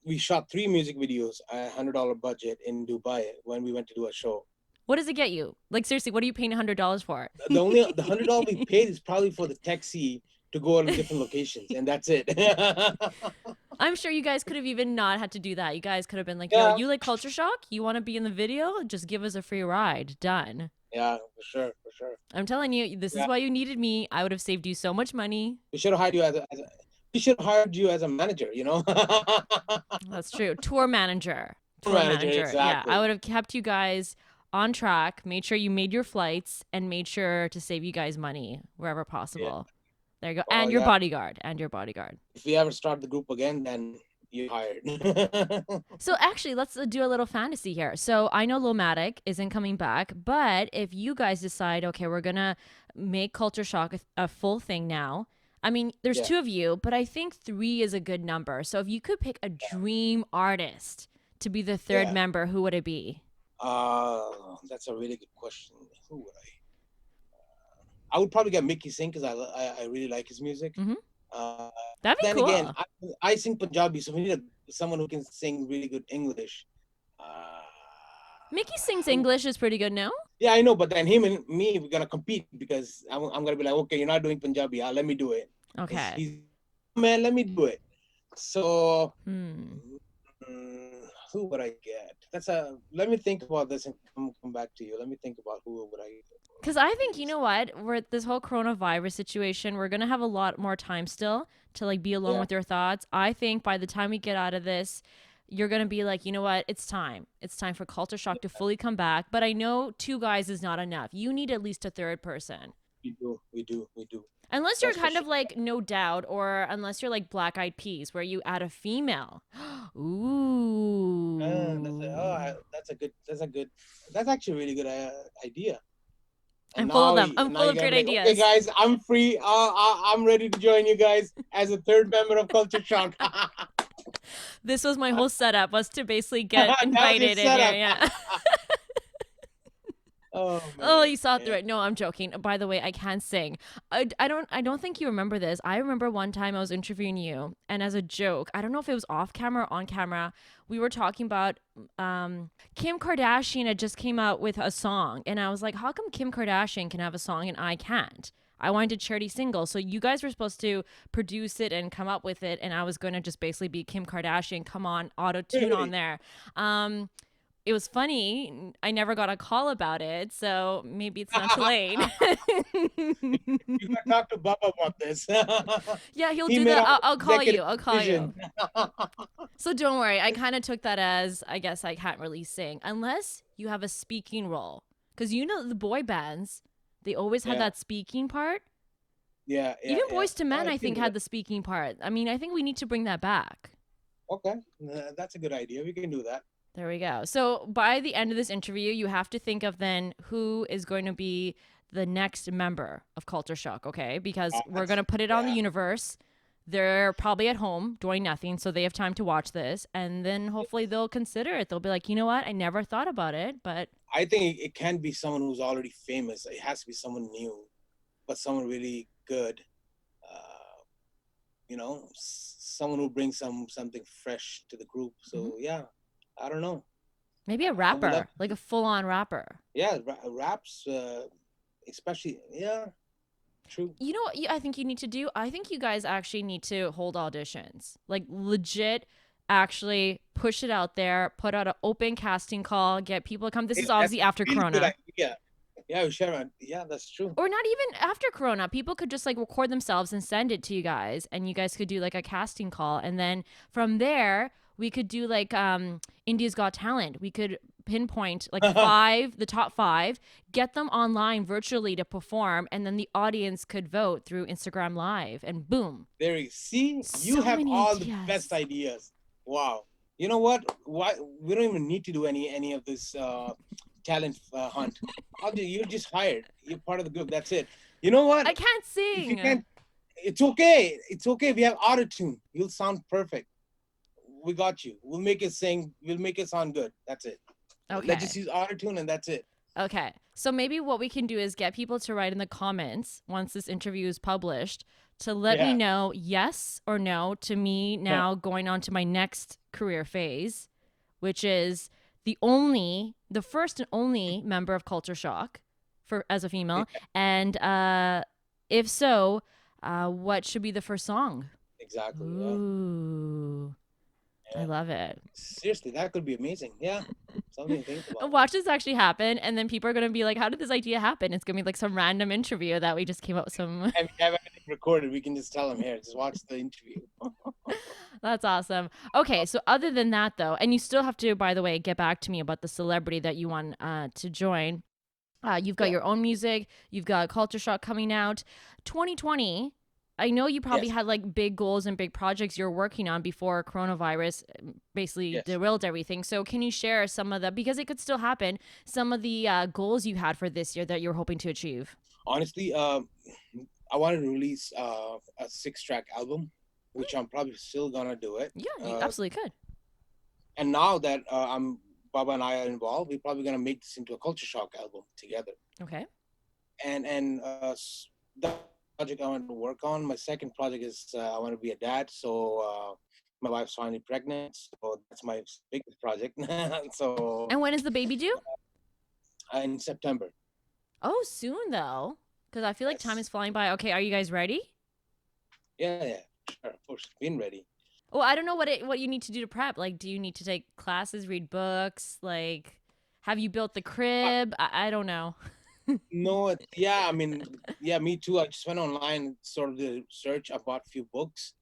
we shot 3 music videos at $100 budget in Dubai when we went to do a show. What does it get you? Like, seriously, what are you paying $100 for? The $100 we paid is probably for the taxi to go to different locations, and that's it. I'm sure you guys could have even not had to do that. You guys could have been like, yo, you like Culture Shock? You want to be in the video? Just give us a free ride. Done. Yeah, for sure. I'm telling you, this is why you needed me. I would have saved you so much money. We should have hired you as a manager, That's true. Tour manager. Exactly. Yeah, I would have kept you guys on track, made sure you made your flights, and made sure to save you guys money wherever possible. Yeah. There you go. And your bodyguard. If we ever start the group again, then you're hired. So actually, let's do a little fantasy here. So I know Lomaticc isn't coming back, but if you guys decide, okay, we're going to make Culture Shock a full thing now. I mean, there's 2 of you, but I think 3 is a good number. So if you could pick a dream artist to be the 3rd member, who would it be? That's a really good question. Who would I? I would probably get Mika Singh because I really like his music. That'd be cool. Then again, I sing Punjabi, so we need someone who can sing really good English. Mika Singh's English is pretty good now. Yeah, I know, but then him and me, we're gonna compete because I'm gonna be like, okay, you're not doing Punjabi, let me do it. Okay. Man, let me do it. So, who would I get? Let me think about this and come back to you. Let me think about who would I get. Because I think, you know what, we're at this whole coronavirus situation, we're going to have a lot more time still to like be alone with your thoughts. I think by the time we get out of this, you're going to be like, you know what, it's time. It's time for Culture Shock to fully come back. But I know 2 guys is not enough. You need at least a 3rd person. We do. Unless you're kind of like No Doubt, or unless you're like Black Eyed Peas, where you add a female. Ooh. That's actually a really good idea. I'm full of them. I'm full of great ideas. Okay, guys, I'm free. I'm ready to join you guys as a 3rd member of Culture Shock. This was my whole setup, was to basically get invited in here. Yeah. Oh Oh, man. you saw through Yeah. it. No, I'm joking. By the way, I can't sing. I don't think you remember this. I remember one time I was interviewing you, and as a joke, I don't know if it was off camera or on camera, we were talking about Kim Kardashian had just came out with a song, and I was like, how come Kim Kardashian can have a song and I can't? I wanted a charity single. So you guys were supposed to produce it and come up with it, and I was going to just basically be Kim Kardashian, come on, auto tune on Really? there. Um, it was funny. I never got a call about it, so maybe it's not too late. You got to talk to Baba about this. Yeah, he'll He do made that. all I'll the call executive you. I'll call you. decision. So don't worry. I kind of took that as I guess I can't really sing unless you have a speaking role. Because you know the boy bands, they always had Yeah, that speaking part. yeah, yeah, Even yeah. Boys to No, Men, you I can think, do had it. the speaking part. I mean, I think we need to bring that back. Okay, that's a good idea. We can do that. There we go. So by the end of this interview, you have to think of then who is going to be the next member of Culture Shock, okay? Because we're going That's to put it on the yeah. universe. They're probably at home doing nothing, so they have time to watch this. And then hopefully they'll consider it. They'll be like, you know what? I never thought about it, but I think it can't be someone who's already famous. It has to be someone new, but someone really good. Uh, someone who brings something fresh to the group. mhm. So yeah, I don't know. Maybe a I would love rapper, like a full on rapper. yeah, raps, especially yeah, true. You know what I think you need to do? I think you guys actually need to hold auditions. Like legit actually push it out there, put out an open casting call, get people to come. This Hey, is that's obviously a after really good Corona. idea. Yeah, Sharon. Yeah, that's true. Or not even after Corona. People could just like record themselves and send it to you guys and you guys could do like a casting call and then from there we could do like India's Got Talent. We could pinpoint like the top 5, get them online virtually to perform and then the audience could vote through Instagram Live and boom. There you see, you So have many all the best ideas. ideas. Wow. You know what? Why we don't even need to do any of this talent hunt. You're just hired. You're part of the group. That's it. You know what? I can't If you sing. can't, it's okay. It's okay. We have auto tune. You'll sound perfect. We got you. We'll make it sing. We'll make it sound good. That's it. Let's just Okay. use auto tune and that's it. Okay. So maybe what we can do is get people to write in the comments once this interview is published to let me Yeah. know yes or no to me now going on to my next career phase, which is the first and only member of Culture Shock for as a female. And if so, what should be the first song? Exactly. Yeah. Ooh, I Yeah. love it. Seriously, that could be amazing. Yeah. Something to think about. Watch this actually happen, and then people are gonna be like, "How did this idea happen?" It's gonna be like some random interview that we just came up with some. And we have everything recorded. We can just tell them here. Just watch the interview. That's awesome. Okay, so other than that though, and you still have to, by the way, get back to me about the celebrity that you want to join. You've got Yeah. your own music. You've got Culture Shock coming out. 2020. I know you probably Yes. had like big goals and big projects you're working on before coronavirus basically Yes. derailed everything. So can you share some of the because it could still happen, some of the goals you had for this year that you're hoping to achieve? Honestly, I wanted to release a 6-track album, which I'm probably still gonna do it. Yeah, you absolutely could. And now that Baba and I are involved, we're probably gonna make this into a Culture Shock album together. Okay. And the project I want to work on. My second project is I want to be a dad. So my wife's finally pregnant. So that's my biggest project. So And when is the baby due? in September. Oh, soon though, because I feel like time Yes. is flying by. Okay, are you guys ready? Yeah, yeah, sure, of course. Been ready. Well, I don't know what you need to do to prep. Like, do you need to take classes, read books? Like, have you built the crib? I don't know. No, yeah, I mean, yeah, me too. I just went online, sort of the search. I bought a few books.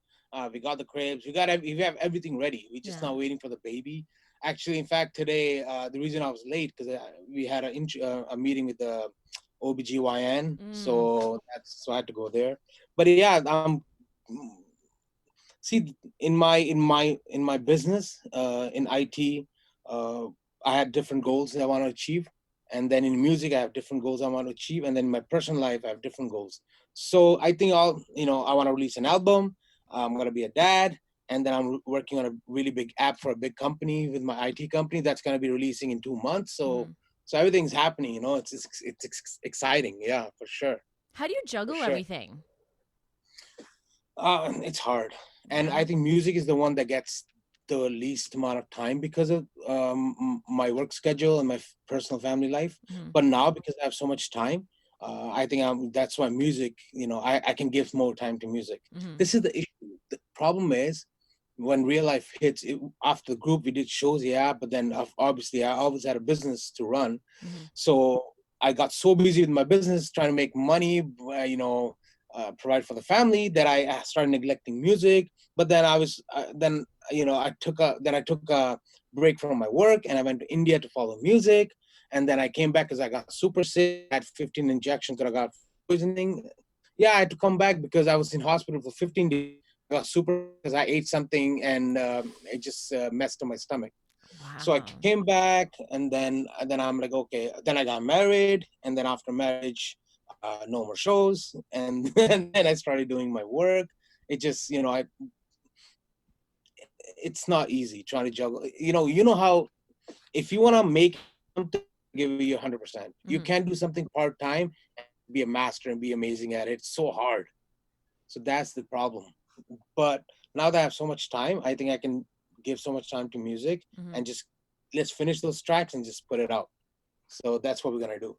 We got the cribs. We have everything ready. We're just Yeah. now waiting for the baby. Actually, in fact, today the reason I was late because we had a meeting with the OBGYN, so I had to go there. But yeah, see in my business in IT, I had different goals that I want to achieve, and then in music I have different goals I want to achieve, and then in my personal life I have different goals. So I think I want to release an album. I'm gonna be a dad, and then I'm working on a really big app for a big company with my IT company that's gonna be releasing in 2 months. So So everything's happening, it's exciting. Yeah, for sure. How do you For juggle sure. everything? It's hard. And Yeah. I think music is the one that gets the least amount of time because of my work schedule and my personal family life. Hmm. But now, because I have so much time, I think that's why music, I can give more time to music. Hmm. This is the issue. The problem is when real life hits, after the group, we did shows, yeah, but then obviously I always had a business to run. Hmm. So I got so busy with my business, trying to make money, provide for the family, that I started neglecting music. But then I took a break from my work, and I went to India to follow music. And then I came back because I got super sick. I had 15 injections because I got food poisoning. Yeah, I had to come back because I was in hospital for 15 days. I got super because I ate something, and it just messed up my stomach. So I Wow. came back, and then I'm like, okay. Then I got married, and then after marriage, no more shows, and, and then I started doing my work. It just, it's not easy trying to juggle. How if you want to make something, give it you 100%. You Hmm. can't do something part time and be a master and be amazing at it. It's so hard. So that's the problem. But now that I have so much time, I think I can give so much time to music, Hmm. and just let's finish those tracks and just put it out. So that's what we're gonna do.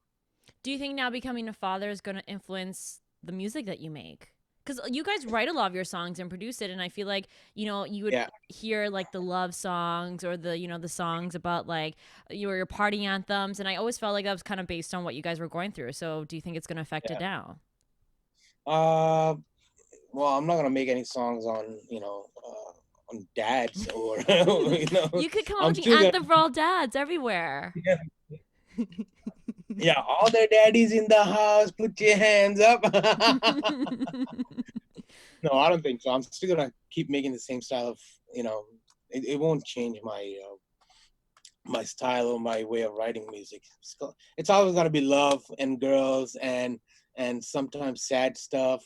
Do you think now becoming a father is going to influence the music that you make? Because you guys write a lot of your songs and produce it, and I feel like you would Yeah, hear like the love songs or the the songs about like your party anthems, and I always felt like that was kind of based on what you guys were going through. So do you think it's going to affect it yeah. now? Uh, well, I'm not gonna make any songs on on dads or You could come up I'm with the still gonna anthem for all dads everywhere. yeah, yeah, all their daddies in the house, put your hands up. No, I don't think so. I'm still gonna keep making the same style of it won't change my style or my way of writing music. It's always gonna be love and girls and sometimes sad stuff,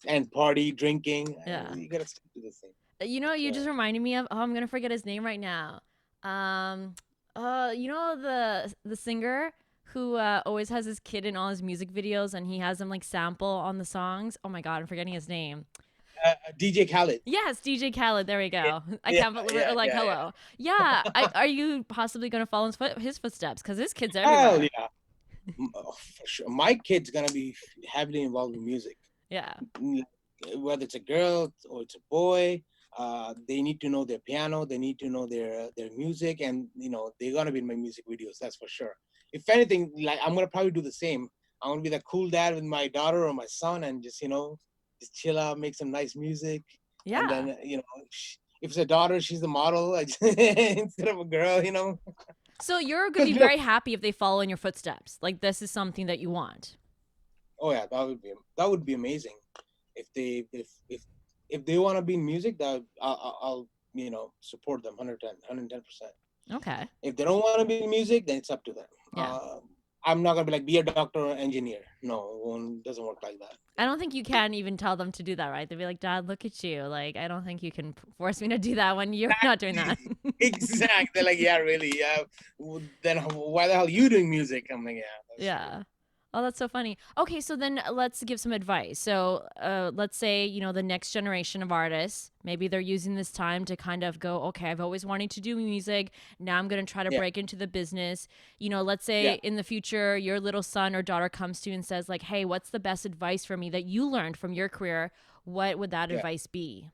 and party drinking. Yeah. You gotta stick to the same. You Yeah. just reminded me of. Oh, I'm gonna forget his name right now. Um, the singer who always has his kid in all his music videos, and he has them like sample on the songs. Oh my god, I'm forgetting his name. DJ Khaled. Yes, DJ Khaled. There we Yeah, go. I yeah, can't believe we're yeah, like yeah. hello. Yeah, are you possibly gonna follow his footsteps? Because his kids Hell everywhere. yeah. For sure. My kid's gonna be heavily involved in music. Yeah, Mm, Whether it's a girl or it's a boy, they need to know their piano. They need to know their music, and they're gonna be in my music videos. That's for sure. If anything, like I'm gonna probably do the same. I'm gonna be the cool dad with my daughter or my son, and just chill out, make some nice music, and yeah. then if it's a daughter, she's the model instead of a girl. So you're gonna Because be very happy if they follow in your footsteps. Like this is something that you want. oh yeah, that would be amazing if they want to be in music. That I'll support them 110%. Okay. If they don't want to be in music, then it's up to them. Yeah. I'm not gonna be like be a doctor or engineer. No, it doesn't work like that. I don't think you can even tell them to do that, right? They'd be like, Dad, look at you. Like, I don't think you can force me to do that when you're not doing that. Exactly. Exactly. They're like, yeah, really. Yeah. Then why the hell are you doing music? I'm like, yeah, that's true. Yeah. Oh, that's so funny. Okay, so then let's give some advice. So, let's say, the next generation of artists, maybe they're using this time to kind of go, okay, I've always wanted to do music. Now I'm going to try to Yeah. break into the business. Let's say Yeah. in the future, your little son or daughter comes to you and says, like, hey, what's the best advice for me that you learned from your career? What would that Yeah. advice be?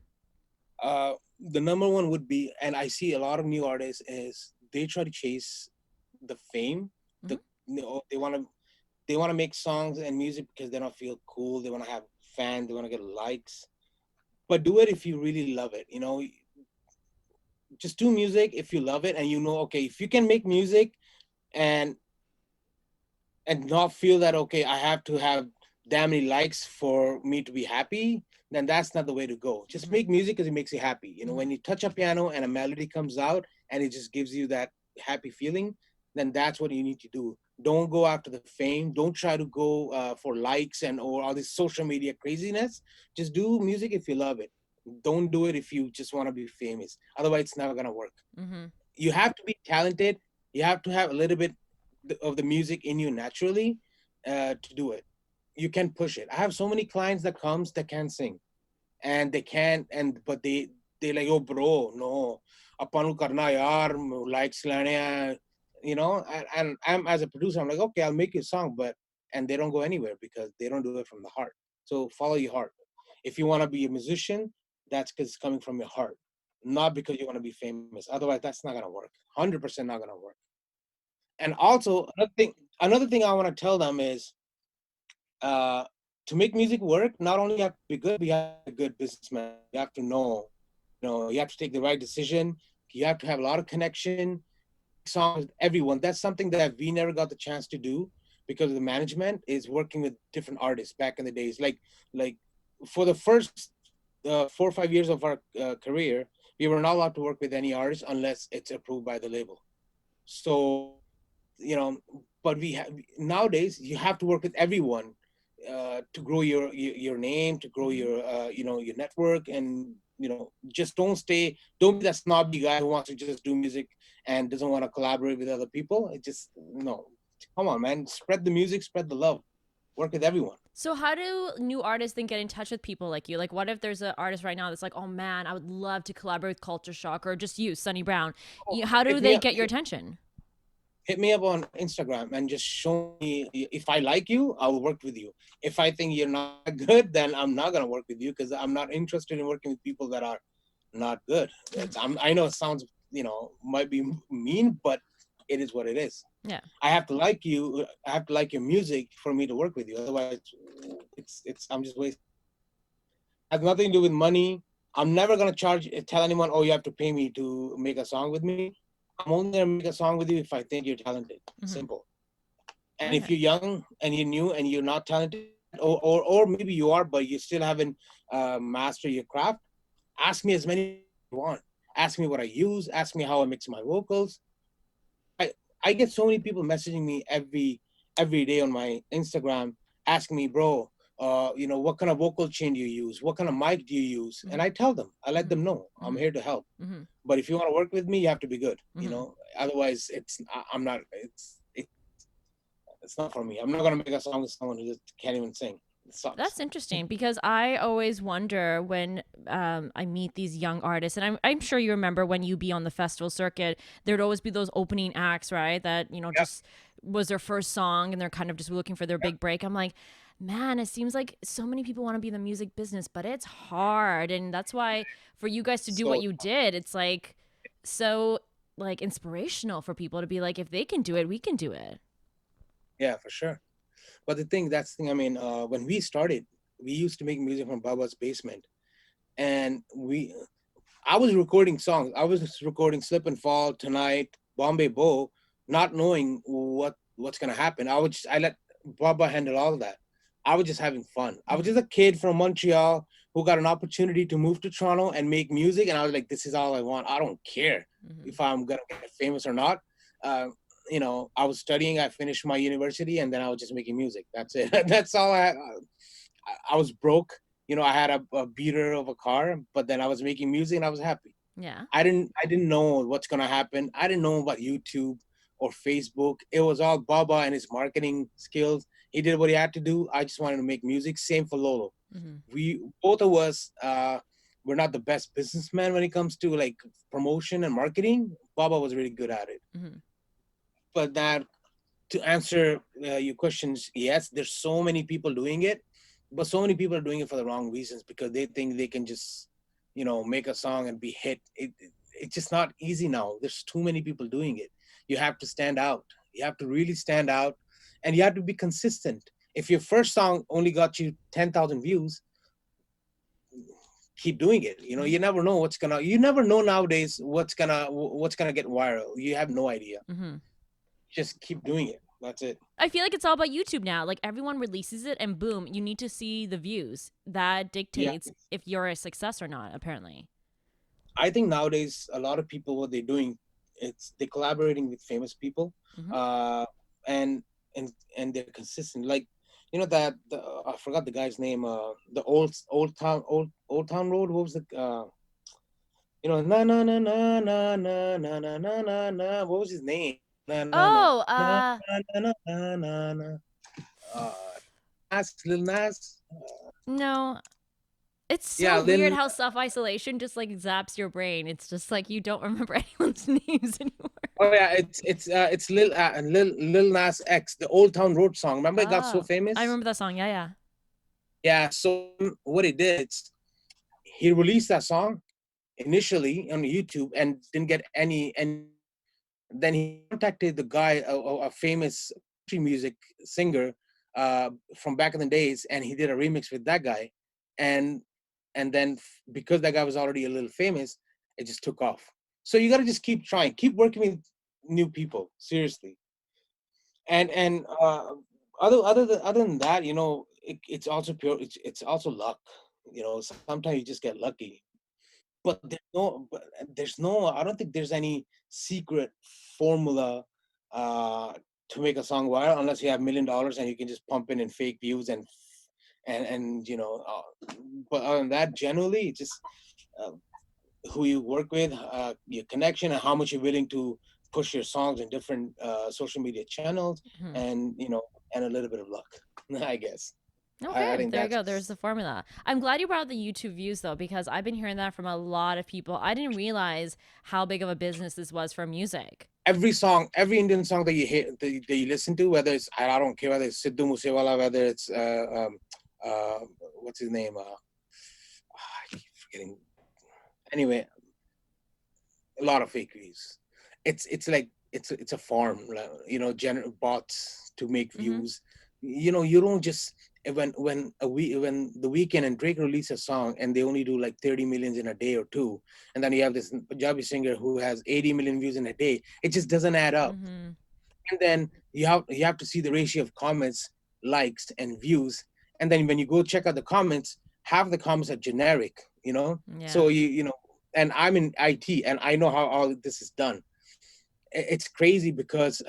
The number one would be, and I see a lot of new artists is they try to chase the fame. Hmm. The they want to make songs and music because they don't feel cool. They want to have fans. They want to get likes. But do it if you really love it. Just do music if you love it, and okay, if you can make music and not feel that okay, I have to have damn many likes for me to be happy, then that's not the way to go. Just Hmm. make music because it makes you happy. Hmm. When you touch a piano and a melody comes out and it just gives you that happy feeling, then that's what you need to do. Don't go after the fame. Don't try to go for likes and or all this social media craziness. Just do music if you love it. Don't do it if you just want to be famous. Otherwise, it's never gonna work. Hmm. You have to be talented. You have to have a little bit of the music in you naturally, to do it. You can push it. I have so many clients that comes that can't sing, and they can't, and but they like, oh bro, no, ਆਪਾਂ ਨੂੰ ਕਰਨਾ ਯਾਰ, likes ਲੈਣੇ ਆ, you know. And I'm, as a producer, I'm like, okay, I'll make you a song, but and they don't go anywhere because they don't do it from the heart. So follow your heart. If you want to be a musician, that's because it's coming from your heart, not because you want to be famous. Otherwise, that's not gonna work. 100% not gonna work. And also another thing I want to tell them is, uh, to make music work, not only you have to be good, but you have to be a good businessman. You have to know, you have to take the right decision. You have to have a lot of connection. Make songs with everyone. That's something that we never got the chance to do because the management is working with different artists back in the days. Like for the first 4 or 5 years of our career, we were not allowed to work with any artist unless it's approved by the label. So, but we have, nowadays you have to work with everyone, to grow your name, to grow Mhm. your your network. And just don't be that snobby guy who wants to just do music and doesn't want to collaborate with other people. It just, no, come on, man, spread the music, spread the love, work with everyone. So how do new artists then get in touch with people like you? Like what if there's an artist right now that's like, oh man, I would love to collaborate with Culture Shock or just you, Sunny Brown. Oh, How do hit me they up get your attention? hit me up on Instagram and just show me. If I like you, I'll work with you. If I think you're not good, then I'm not gonna work with you because I'm not interested in working with people that are not good. Mhm. I know it sounds, might be mean, but it is what it is. Yeah. I have to like you. I have to like your music for me to work with you. Otherwise, it's I'm just wasting. Has nothing to do with money. I'm never gonna tell anyone, oh, you have to pay me to make a song with me. I'm only gonna make a song with you if I think you're talented. Hmm. Simple. And if Okay. you're young and you're new and you're not talented, or maybe you are, but you still haven't mastered your craft, ask me as many questions as you want. Ask me what I use. Ask me how I mix my vocals. I I get so many people messaging me every day on my Instagram asking me, bro, what kind of vocal chain do you use? What kind of mic do you use? And Hmm. I tell them, I let Hmm. them know I'm Hmm. here to help. Hmm. But if you want to work with me, you have to be good. Hmm. Otherwise, I'm not. It's not for me. I'm not gonna make a song with someone who just can't even sing. It sucks. That's interesting because I always wonder when I meet these young artists, and I'm sure you remember when you be on the festival circuit, there'd always be those opening acts, right? That Yep. just was their first song, and they're kind of just looking for their Yep. big break. I'm like, man, it seems like so many people want to be in the music business, but it's hard, and that's why for you guys to do what So you did, it's like so like inspirational for people to be like, if they can do it, we can do it. yeah, for sure. But that's the thing. I mean, when we started, we used to make music from Baba's basement, and I was recording songs. I was recording Slip and Fall, Tonight, Bombay Bo, not knowing what's gonna happen. I let Baba handle all of that. I was just having fun. I was Hmm. just a kid from Montreal who got an opportunity to move to Toronto and make music, and I was like, this is all I want. I don't care Hmm. if I'm gonna get famous or not. Uh, I was studying. I finished my university, and then I was just making music. That's it. That's all I was broke. I had a beater of a car, but then I was making music and I was happy. Yeah. I didn't know what's gonna happen. I didn't know about YouTube or Facebook. It was all Baba and his marketing skills. He did what he had to do. I just wanted to make music. Same for Lolo. Hmm. We both of us, we're not the best businessmen when it comes to like promotion and marketing. Baba was really good at it. Hmm. But that to answer your questions, yes, there's so many people doing it, but so many people are doing it for the wrong reasons because they think they can just, make a song and be hit. It's just not easy now. There's too many people doing it. You have to stand out. You have to really stand out, and you have to be consistent. If your first song only got you 10,000 views, keep doing it. Hmm. You never know you never know nowadays what's gonna get viral. You have no idea. Hmm. Just keep doing it. That's it. I feel like it's all about YouTube now. Like everyone releases it and boom, you need to see the views. That Yeah. dictates if you're a success or not, apparently. I think nowadays a lot of people what they're doing, it's they're collaborating with famous people, Hmm. uh, and and they're consistent. Like that I forgot the guy's name. The old town road. What was the na na na na na na na na na na? What was his name? Na na na Oh, na na na na na na. Lil Nas. no. It's Yeah, so weird Lil. how self-isolation just like zaps your brain. It's just like you don't remember anyone's names anymore. Oh yeah, it's Lil Nas X, the Old Town Road song. Remember it got so Oh, I famous? remember that song. Yeah, yeah. Yeah. So what he did, he released that song initially on YouTube and didn't get any. Then he contacted the guy, a famous country music singer from back in the days, and he did a remix with that guy, and then because that guy was already a little famous, it just took off. So you got to just keep trying, keep working with new people, seriously. And other than that, it's also pure. It's also luck. Sometimes you just get lucky, but there's no, I don't think there's any secret formula uh to make a song viral, unless you have $1 million and you can just pump in fake views and but other than that, generally it's just uh, who you work with, your connection, and how much you're willing to push your songs in different social media channels, Mhm. and a little bit of luck. I guess. I Okay, think there you go. that's There's the formula. I'm glad you brought up the YouTube views though, because I've been hearing that from a lot of people. I didn't realize how big of a business this was for music. every song, every Indian song that you hear, that you listen to, whether it's, I don't care whether it's Sidhu Moosewala, whether it's uh, what's his name? I keep forgetting. Anyway, a lot of fake views. It's like it's a farm, like, generate bots to make Mm-hmm. views. You don't just, when the Weekend and Drake release a song and they only do like 30 millions in a day or two, and then you have this Punjabi singer who has 80 million views in a day. It just doesn't add up. Mm-hmm. And then you have to see the ratio of comments, likes, and views. And then when you go check out the comments, half the comments are generic. So Yeah. and I'm in IT, and I know how all this is done. It's crazy because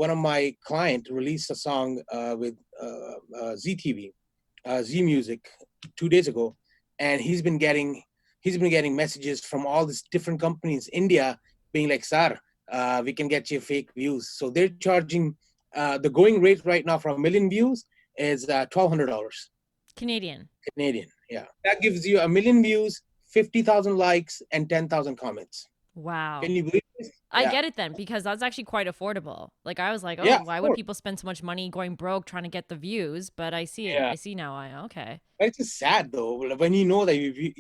one of my client released a song with ZTV, Z Music, 2 days ago, and he's been getting messages from all these different companies in India being like, "Sir, we can get you fake views." So they're charging, the going rate right now for a million views is $1,200 Canadian. Canadian. Yeah, that gives you a million views, 50,000 likes, and 10,000 comments. Wow. Can you believe this? I Yeah, get it then because that's actually quite affordable. Like I was like, oh, yeah, of why would course. people spend so much money going broke trying to get the views? But I see it. Yeah. I see now. I okay. But it's just sad though, when you know that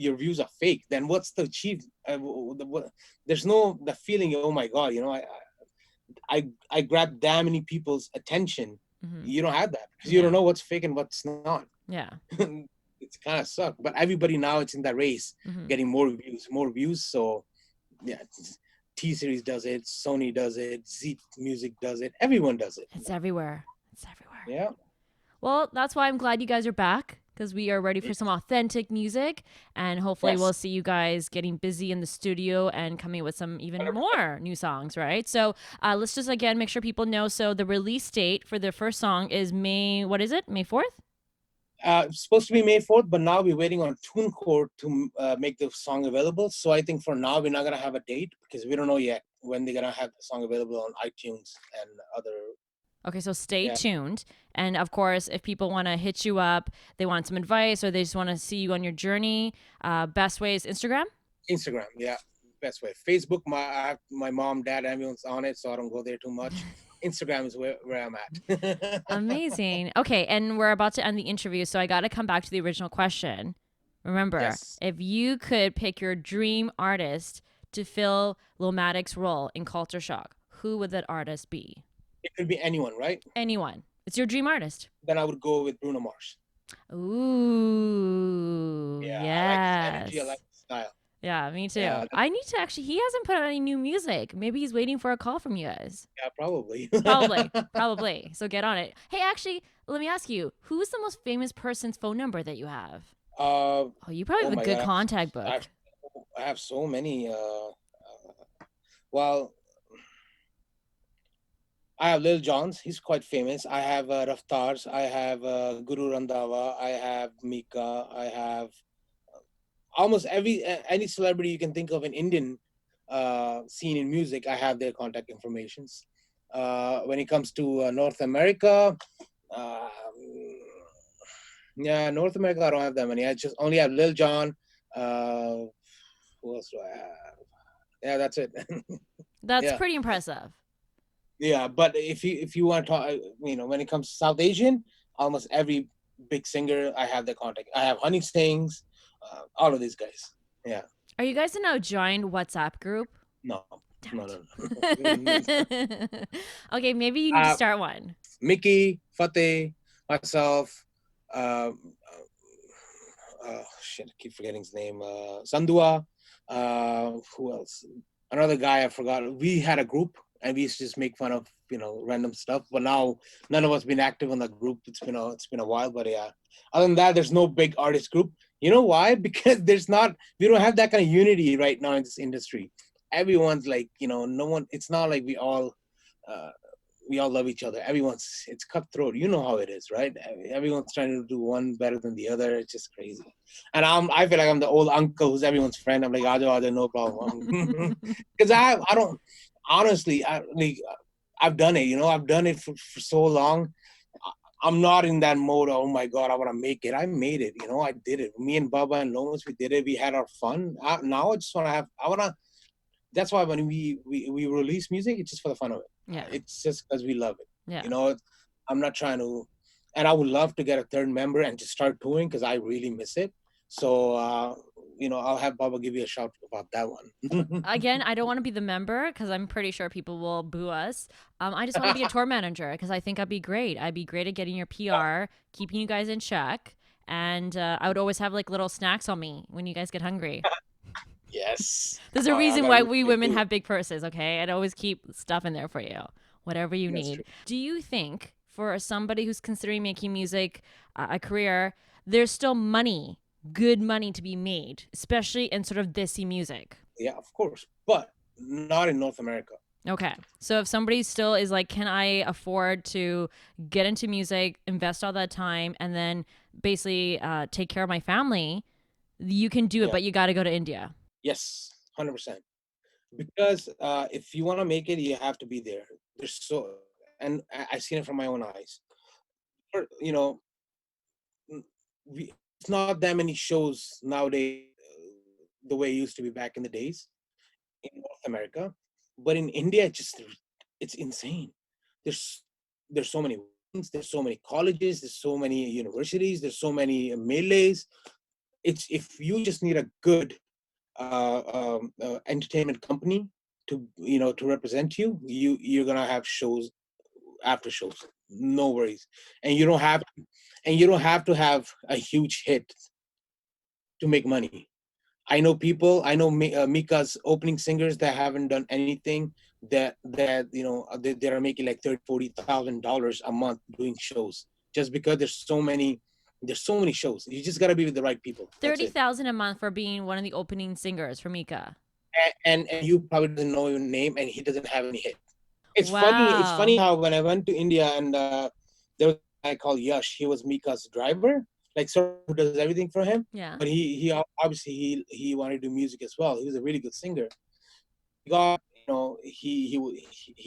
your views are fake. Then what's the achieve? There's no the feeling. Oh my god, I grab that many people's attention. Mm-hmm. You don't have that because you don't Yeah. know what's fake and what's not. Yeah. It's kind of suck. But everybody now, it's in that race, Mm-hmm. getting more views, more views. So yeah, T Series does it, Sony does it, Z Music does it, everyone does it. It's everywhere. It's everywhere. Yeah. Well, that's why I'm glad you guys are back because we are ready for some authentic music. And hopefully, Yes. we'll see you guys getting busy in the studio and coming with some even more new songs, right? So, let's just again make sure people know. So, the release date for the first song is May, what is it? May 4th? It's supposed to be May 4th, but now we're waiting on TuneCore to make the song available. So I think for now we're not gonna have a date because we don't know yet when they're gonna have the song available on iTunes and other. Okay, so stay Yeah, tuned. And of course, if people want to hit you up, they want some advice or they just want to see you on your journey, best way is Instagram. Instagram. Yeah, best way. Facebook, my mom, dad, everyone's on it, so I don't go there too much. Instagram is where I'm at. Amazing. Okay, and we're about to end the interview, so I got to come back to the original question. Remember, Yes, if you could pick your dream artist to fill Lomaticc's role in Culture Shock, who would that artist be? it could be anyone, right? Anyone. It's your dream artist. Then I would go with Bruno Mars. Ooh, Yeah, I like his energy. I like yes. his style. Yeah, me too. Yeah, I need to actually, he hasn't put out any new music. Maybe he's waiting for a call from you guys. yeah, probably. Probably, probably. So get on it. Hey, actually, let me ask you, who's the most famous person's phone number that you have? uh, Oh, you probably oh have a my good God, contact I book. have, I have so many. Well, I have Lil Johns. He's quite famous. I have Raftars. I have Guru Randhawa. I have Mika. I have almost any celebrity you can think of in Indian scene in music. I have their contact informations. When it comes to North America, uh, yeah, North America, I don't have that many. I just only have Lil Jon. Uh, who else do I have? Yeah, that's it. That's Yeah, pretty impressive. yeah. But if you want to talk, when it comes to South Asian, almost every big singer I have the contact. I have Honey Sings, all of these guys. Yeah, Are you guys in a joined WhatsApp group? no, Damn no, no, no. it. Okay, maybe you need to start one. Mickey, Fateh, myself, uh, shit, I keep forgetting his name. Sandua. Who else? Another guy I forgot. We had a group and we used to just make fun of random stuff. But now none of us been active on the group. It's been a while. But yeah, other than that, there's no big artist group. You know why? Because we don't have that kind of unity right now in this industry. Everyone's like, no one. It's not like Uh, we all love each other. It's cutthroat. You know how it is, right? Everyone's trying to do one better than the other. It's just crazy. And I feel like I'm the old uncle who's everyone's friend. I'm like, Ajo, no problem. Because I don't, honestly, I've done it, I've done it for so long. I'm not in that mode. Oh my God, I want to make it. I made it, I did it. Me and Baba and Lomas, we did it. We had our fun. Now I just want to that's why when we release music, it's just for the fun of it. Yeah. It's just because we love it. Yeah. I'm not trying to, and I would love to get a third member and just start touring because I really miss it. So, I'll have Baba give you a shout about that one. Again, I don't want to be the member because I'm pretty sure people will boo us. I just want to be a tour manager because I think I'd be great. I'd be great at getting your PR, keeping you guys in check, and I would always have like little snacks on me when you guys get hungry. Yes. There's a I reason gotta why do we it women too. have big purses, okay? I'd always keep stuff in there for you, whatever you That's need. true. Do you think for somebody who's considering making music a career, there's still money, good money to be made, especially in sort of Desi music? Yeah, of course, but not in North America. Okay. So if somebody still is like, can I afford to get into music, invest all that time, and then basically take care of my family, you can do it, Yeah. but you got to go to India. Yes. 100%. Because if you want to make it, you have to be there. There's and I've seen it from my own eyes. Or, it's not that many shows nowadays the way it used to be back in the days in North America, but in India, it's insane. There's there's so many wings, there's so many colleges, there's so many universities, there's so many melees. It's if you just need a good entertainment company to represent you're gonna have shows after shows, no worries, and you don't have to have a huge hit to make money. I know Mika's opening singers that haven't done anything that are making like $30,000-$40,000 a month doing shows just because there's so many shows. You just got to be with the right people. That's it. 30,000 a month for being one of the opening singers for Mika. And you probably doesn't know your name and he doesn't have any hit. It's funny Wow. how when I went to India and there was a guy called Yash. He was Mika's driver, like sort of who does everything for him. Yeah. But obviously he wanted to do music as well. He was a really good singer. He got he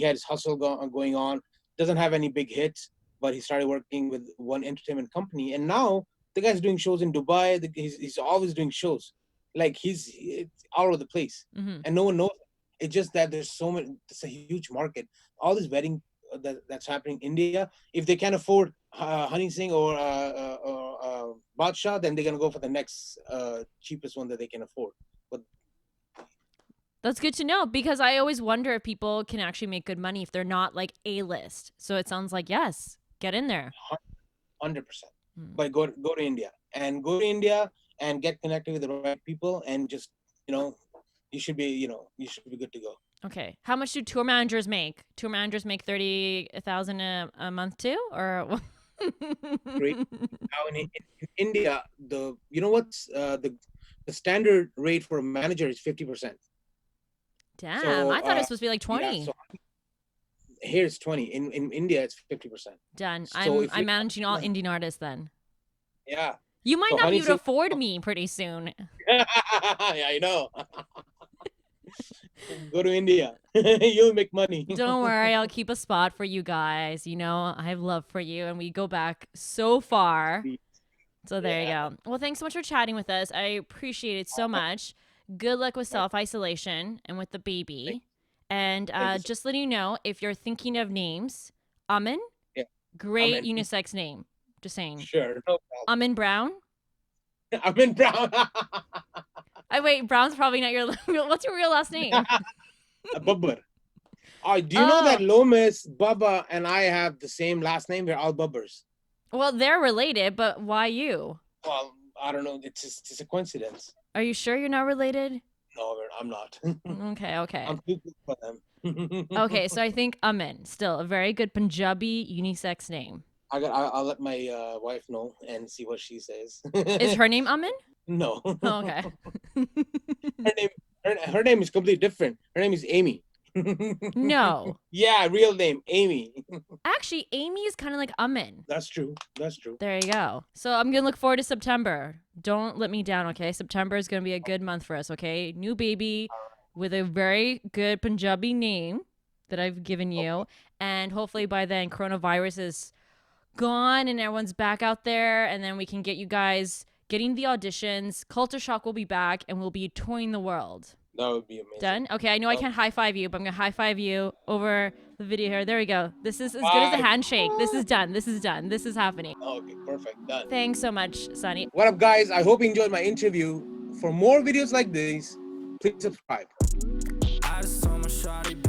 had his hustle going on. Doesn't have any big hits, but he started working with one entertainment company, and now the guy's doing shows in Dubai. He's always doing shows, like it's all over the place, Mm-hmm. and no one knows. It's just that there's so many. It's a huge market. All this wedding that's happening in India. If they can't afford Honey Singh or Badshah, then they're gonna go for the next cheapest one that they can afford. But That's good to know because I always wonder if people can actually make good money if they're not like A-list. So it sounds like, yes, get in there. 100%. Hmm. But go to India and get connected with the right people and just you know you should be good to go. Okay. How much do tour managers make? Tour managers make 30,000 a month too, or Great. Now in India, the standard rate for a manager is 50%. damn, So I thought it was supposed to be like yeah, 20. so here it's 20. In India it's 50%. Done. So I'm if you I'm managing all Indian artists then. yeah, You might so not be Honey able to Singh, afford me pretty soon. yeah, I know. Go to India. You'll make money. Don't worry, I'll keep a spot for you guys. You know, I have love for you, and we go back so far. So there you Yeah. go. Well, thanks so much for chatting with us. I appreciate it so much. Good luck with self isolation and with the Thank, baby. And thank you so just letting you know, if you're thinking of names, Amin, much. Yeah. great Amen. unisex name. Just saying. Sure. No problem. Amin Brown. Amin Brown. I wait, Brown's probably not your. What's your real last name? Babbar. Do you know that Oh, Lomas, Baba, and I have the same last name? We're all Babbars. well, they're related, but why you? Well, I don't know. It's a coincidence. Are you sure you're not related? No, I'm not. Okay, okay. I'm too good for them. Okay, so I think Amin, still a very good Punjabi unisex name. I'll let my wife know and see what she says. Is her name Amin? No. Oh, okay. her name her name is completely different. Her name is Amy. No. Yeah, real name Amy. Actually, Amy is kind of like Amin. That's true. That's true. There you go. So I'm going to look forward to September. Don't let me down, okay? September is going to be a good month for us, okay? New baby with a very good Punjabi name that I've given you. And hopefully by then, coronavirus is gone and everyone's back out there. And then we can get you guys getting the auditions. Culture Shock will be back and we'll be touring the world. That would be amazing. Done? Okay, I know I can't high five you, but I'm going to high five you over the video here. There we go. This is as good as a handshake. This is done. This is done. This is happening. Okay, perfect. Done. Thanks so much, Sunny. What up, guys? I hope you enjoyed my interview. For more videos like this, please subscribe. I just told my shawty